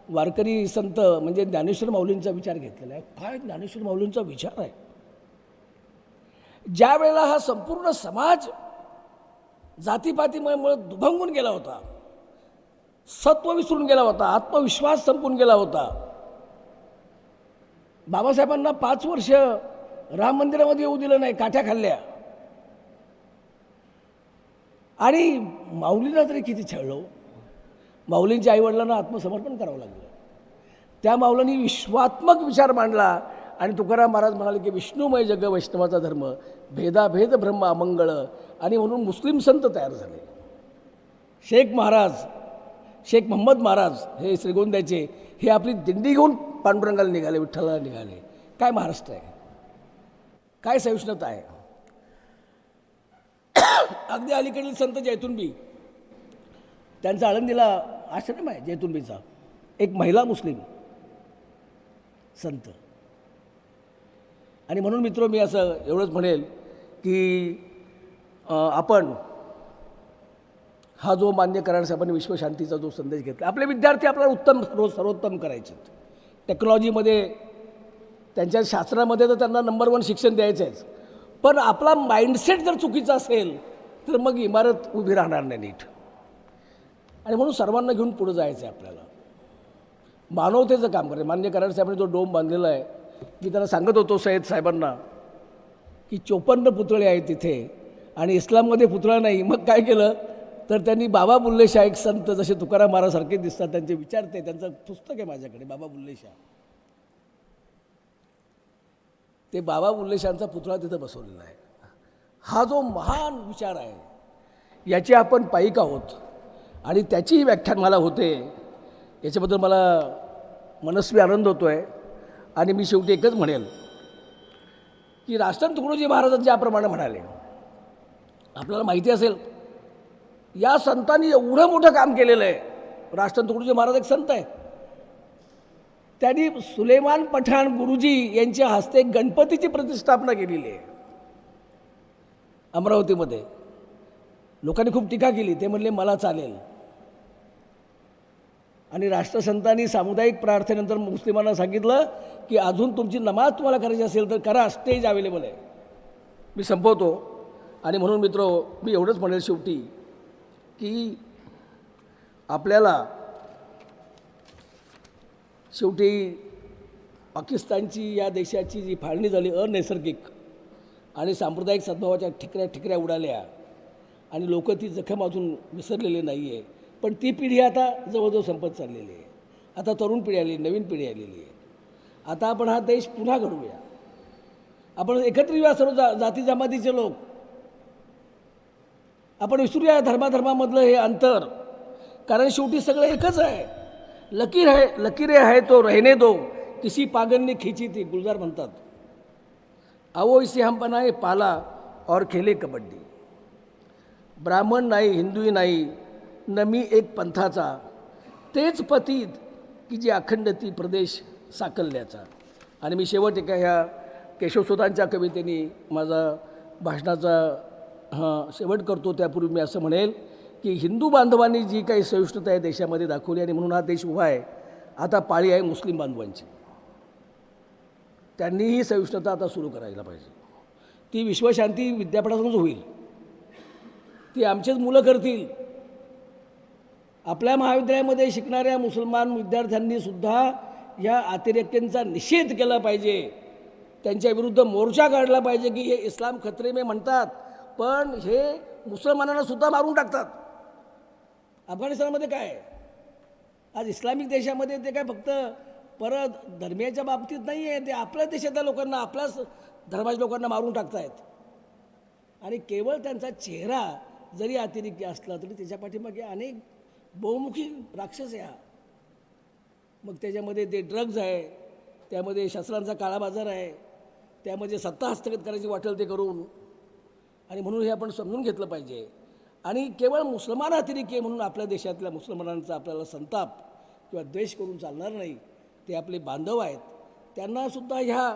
वारकरी संत म्हणजे ज्ञानेश्वर माऊलींचा विचार घेतलेला आहे. काय ज्ञानेश्वर माऊलींचा विचार आहे. ज्या वेळेला हा संपूर्ण समाज जातीपातीमुळे दुभंगून गेला होता, सत्व विसरून गेला होता, आत्मविश्वास संपून गेला होता, बाबासाहेबांना 5 वर्ष राम मंदिरामध्ये येऊ दिलं नाही, काठ्या खाल्ल्या, आणि माऊलींना तरी किती छळलो. माऊलींच्या आईवडिलांना आत्मसमर्पण करावं लागलं. त्या माऊलींनी विश्वात्मक विचार मांडला आणि तुकाराम महाराज म्हणाले की विष्णुमय जग वैष्णवाचा धर्म, भेदाभेद ब्रह्म अमंगळ, आणि म्हणून मुस्लिम संत तयार झाले. शेख महाराज, शेख मोहम्मद महाराज हे श्रीगोंद्याचे, हे आपली दिंडी घेऊन पांडुरंगाला निघाले, विठ्ठलाला निघाले. काय महाराष्ट्र आहे, काय सहिष्णुता आहे. अगदी अलीकडील संत जैतूनबी, त्यांचा आळंदीला आश्रम आहे जैतूनबीचा, एक महिला मुस्लिम संत. आणि म्हणून मित्र मी असं एवढंच म्हणेल की आपण हा जो मान्य कराड साहेबांनी विश्वशांतीचा जो संदेश घेतला, आपले विद्यार्थी आपल्याला उत्तम सर्वोत्तम करायचे. टेक्नॉलॉजीमध्ये त्यांच्या शास्त्रामध्ये तर त्यांना नंबर 1 शिक्षण द्यायचं आहेच, पण आपला माइंडसेट जर चुकीचा असेल तर मग इमारत उभी राहणार नाही नीट. आणि म्हणून सर्वांना घेऊन पुढे जायचं आहे आपल्याला, मानवतेचं काम करायचं. मान्य कराड साहेबांनी जो डोम बांधलेला आहे, मी त्यांना सांगत होतो सय्यद साहेबांना की 54 पुतळे आहेत तिथे आणि इस्लाममध्ये पुतळा नाही. मग काय केलं तर त्यांनी बाबा बुल्ले शाह, एक संत जसे तुकाराम महाराजसारखे दिसतात त्यांचे विचार, ते त्यांचं पुस्तक आहे माझ्याकडे, बाबा बुल्ले शाह, ते बाबा बुल्ले शाहांचा पुतळा तिथं बसवलेला आहे. हा जो महान विचार आहे याची आपण पाईक आहोत आणि त्याचीही व्याख्यान मला होते, याच्याबद्दल मला मनस्वी आनंद होतो आहे. आणि मी शेवटी एकच म्हणेल की राष्ट्रसंत तुकडोजी महाराज ज्याप्रमाणे म्हणाले, आपल्याला माहिती असेल या संतांनी एवढं मोठं काम केलेलं आहे. राष्ट्रसंत तुकडोजी महाराज एक संत आहे, त्यांनी सुलेमान पठाण गुरुजी यांच्या हस्ते गणपतीची प्रतिष्ठापना केलेली आहे अमरावतीमध्ये. लोकांनी खूप टीका केली, ते म्हणले मला चालेल. आणि राष्ट्रसंतांनी सामुदायिक प्रार्थनेनंतर मुस्लिमांना सांगितलं की अजून तुमची नमाज तुम्हाला करायची असेल तर करा, स्टेज अवेलेबल आहे. मी संपवतो. आणि म्हणून मित्र मी एवढंच म्हणेल शेवटी की आपल्याला शेवटी पाकिस्तानची या देशाची जी फाळणी झाली अनैसर्गिक आणि सांप्रदायिक सद्भावाच्या ठिकऱ्या उडाल्या आणि लोक ती जखम अजून विसरलेली नाही आहे. पण ती पिढी आता जवळजवळ संपत चाललेली आहे. आता तरुण पिढी आली, नवीन पिढी आलेली आहे. आता आपण हा देश पुन्हा घडवूया. आपण एकत्र येऊया सर्व जाती जमातीचे लोक. आपण विसरूया धर्माधर्मामधलं हे अंतर, कारण शेवटी सगळं एकच आहे. लकीरे है तो रहने दो, किसी पागल ने खींची थी, गुलजार म्हणतात. आवो इसे हम बनाए पाला और खेले कबड्डी. ब्राह्मण नाही, हिंदूही नाही, न मी एक पंथाचा, तेच पतीत की जे अखंड ती प्रदेश साकल्याचा. आणि मी शेवट एका ह्या केशवसुतांच्या कवितेने माझा भाषणाचा शेवट करतो. त्यापूर्वी मी असं म्हणेल की हिंदू बांधवांनी जी काही सहिष्णुता आहे देशामध्ये दाखवली आणि म्हणून हा देश उभा आहे. आता पाळी आहे मुस्लिम बांधवांची. त्यांनीही सहिष्णुता आता सुरू करायला पाहिजे. ती विश्वशांती विद्यापीठातूनच होईल, ती आमचेच मुलं करतील. आपल्या महाविद्यालयामध्ये शिकणाऱ्या मुसलमान विद्यार्थ्यांनी सुद्धा या अतिरेक्यांचा निषेध केला पाहिजे. त्यांच्या विरुद्ध मोर्चा काढला पाहिजे की हे इस्लाम खतरे में म्हणतात, पण हे मुसलमानांना सुद्धा मारून टाकतात. अफगाणिस्तानमध्ये काय आज इस्लामिक देशामध्ये ते काय फक्त परत धर्मीयाच्या बाबतीत नाही आहे, ते आपल्या देशातल्या लोकांना, आपल्याच धर्माच्या लोकांना मारून टाकतायत. आणि केवळ त्यांचा चेहरा जरी अतिरेकी असला तरी त्याच्या पाठीमागे अनेक बहुमुखी राक्षस आहे. मग त्याच्यामध्ये ते ड्रग्ज आहे, त्यामध्ये शस्त्रांचा काळा बाजार आहे, त्यामध्ये सत्ता हस्तगत करायची वाटेल ते करून. आणि म्हणून हे आपण समजून घेतलं पाहिजे. आणि केवळ मुसलमान अतिरेकी म्हणून आपल्या देशातल्या मुसलमानांचा आपल्याला संताप किंवा द्वेष करून चालणार नाही. ते आपले बांधव आहेत, त्यांनासुद्धा ह्या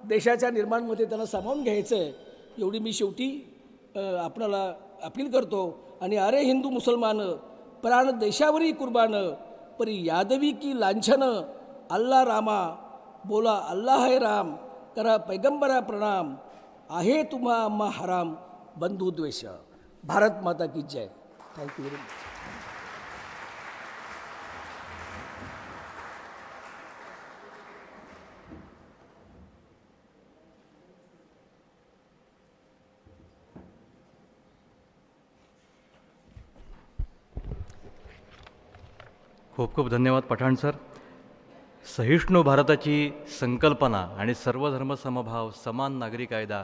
देशाच्या निर्माणमध्ये त्यांना सामावून घ्यायचं आहे. एवढी मी शेवटी आपणाला अपील करतो. आणि अरे हिंदू मुसलमान, प्राण देशावरी कुर्बान, परी यादवी की लांछन, अल्ला रामा, बोला अल्लाह है राम, करा पैगंबरा प्रणाम, आहे तुम्हा आम्हा हराम, बंधू द्वेष. भारत माता की जय. Thank you very much. खूप खूप धन्यवाद पठाण सर. सहिष्णू भारताची संकल्पना आणि सर्वधर्म समभाव, समान नागरी कायदा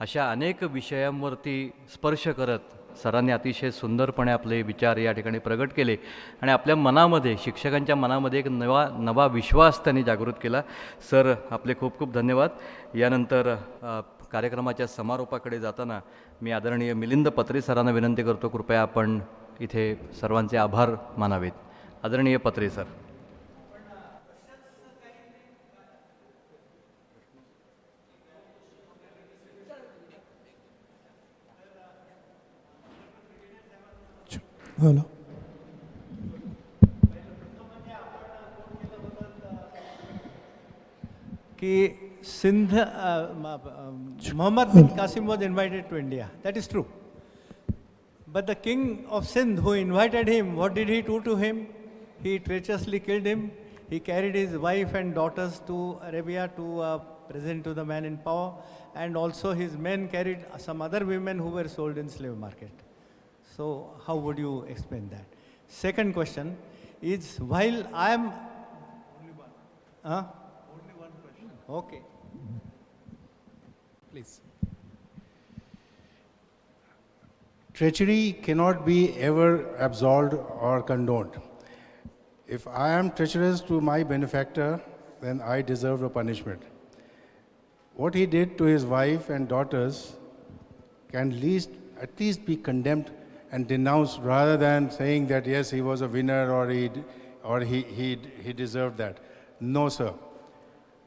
अशा अनेक विषयांवरती स्पर्श करत सरांनी अतिशय सुंदरपणे आपले विचार या ठिकाणी प्रगट केले आणि आपल्या मनामध्ये, शिक्षकांच्या मनामध्ये एक नवा विश्वास त्यांनी जागृत केला. सर आपले खूप खूप धन्यवाद. यानंतर कार्यक्रमाच्या समारोपाकडे जाताना मी आदरणीय मिलिंद पत्रे सरांना विनंती करतो, कृपया आपण इथे सर्वांचे आभार मानावेत. आदरणीय पत्रे सर. हॅलो. कि Sindh, Muhammad bin Qasim was invited to India. That is true. But the king of Sindh who invited him, what did he do to him? He treacherously killed him. He carried his wife and daughters to Arabia to present to the man in power. And also his men carried some other women who were sold in slave market. So how would you explain that? Second question is, while I am... Only one. Only one question. Okay. Please. Treachery cannot be ever absolved or condoned. If I am treacherous to my benefactor, then I deserve a punishment. What he did to his wife and daughters can at least be condemned and denounced, rather than saying that yes, he was a winner or he deserved that. No, sir.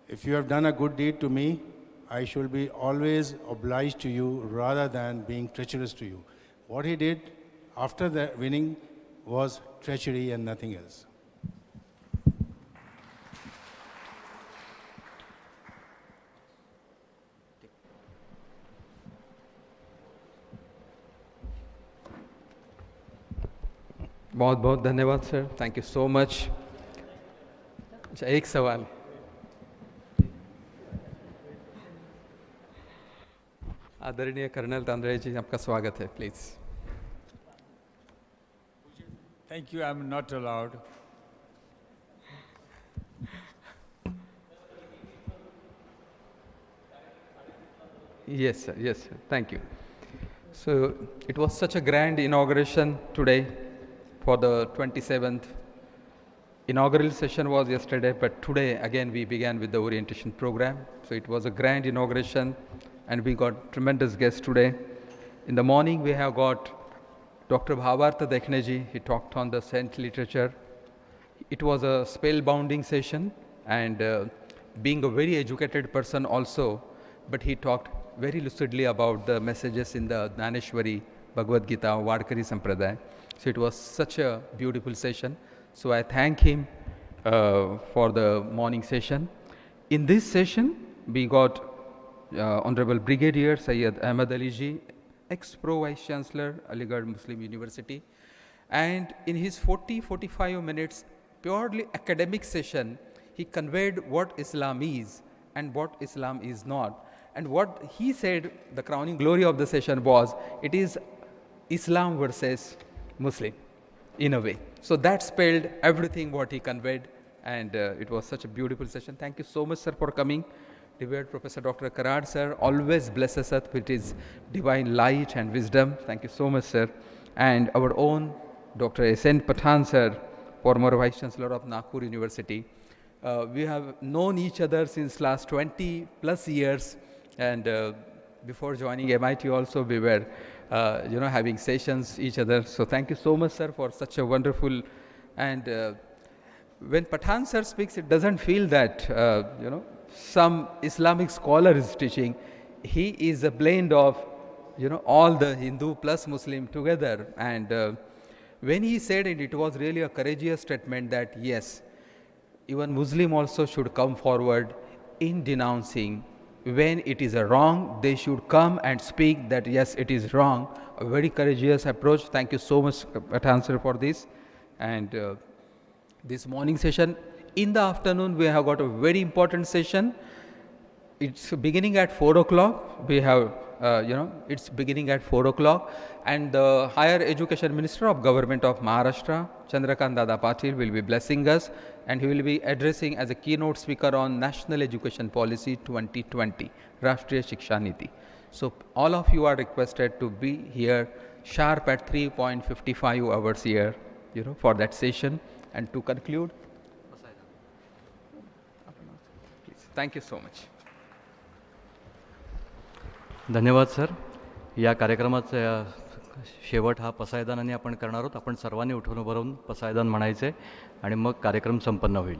If you have done a good deed to me, I shall be always obliged to you rather than being treacherous to you. What he did after the winning was treachery and nothing else. बहुत बहुत धन्यवाद sir. Thank you so much. अच्छा, एक सवाल. आदरणीय colonel Tandale जी, आपका स्वागत है. Please. Thank you. I'm not allowed. Yes sir. Yes sir. Thank you. So it was such a grand inauguration today for the 27th. Inaugural session was yesterday, but today again we began with the orientation program. So it was a grand inauguration and we got tremendous guests today. In the morning we have got Dr. Bhavartha Dekhneji. He talked on the Sant literature. It was a spellbounding session, and being a very educated person also, but he talked very lucidly about the messages in the Dnyaneshwari, Bhagavad Gita, Vadkari Sampradaya. So it was such a beautiful session. So I thank him for the morning session. In this session, we got Honorable Brigadier Syed Ahmad Ali Ji, ex-Pro Vice Chancellor, Aligarh Muslim University. And in his 40-45 minutes, purely academic session, he conveyed what Islam is and what Islam is not. And what he said, the crowning glory of the session was, it is Islam versus Muslim, in a way. So that spelled everything what he conveyed, and it was such a beautiful session. Thank you so much, sir, for coming. Revered Professor Dr. Karad, sir, always blesses us with his divine light and wisdom. Thank you so much, sir. And our own Dr. S.N. Pathan, sir, former Vice Chancellor of Nagpur University. We have known each other since last 20 plus years, and before joining MIT also we were having sessions each other. So thank you so much, sir, for such a wonderful, and when Pathan sir speaks, it doesn't feel that some Islamic scholar is teaching. He is a blend of all the Hindu plus Muslim together, and when he said it, it was really a courageous statement that yes, even Muslim also should come forward in denouncing when it is a wrong. They should come and speak that yes, it is wrong. A very courageous approach. Thank you so much, Chancellor, for this. And this morning session, in the afternoon, we have got a very important session. It's beginning at 4 o'clock. We have, it's beginning at 4 o'clock. And the Higher Education Minister of Government of Maharashtra, Chandrakant Dada Patil, will be blessing us. And he will be addressing as a keynote speaker on National Education Policy 2020, Rashtriya Shiksha Niti. So all of you are requested to be here sharp at 3.55 hours here, for that session. And to conclude, please. Thank you so much. धन्यवाद sir. या कार्यक्रमाचा शेवट हा पसायदानाने आपण करणार आहोत. आपण सर्वांनी उठून उभं राहून पसायदान म्हणायचे आणि मग कार्यक्रम संपन्न होईल.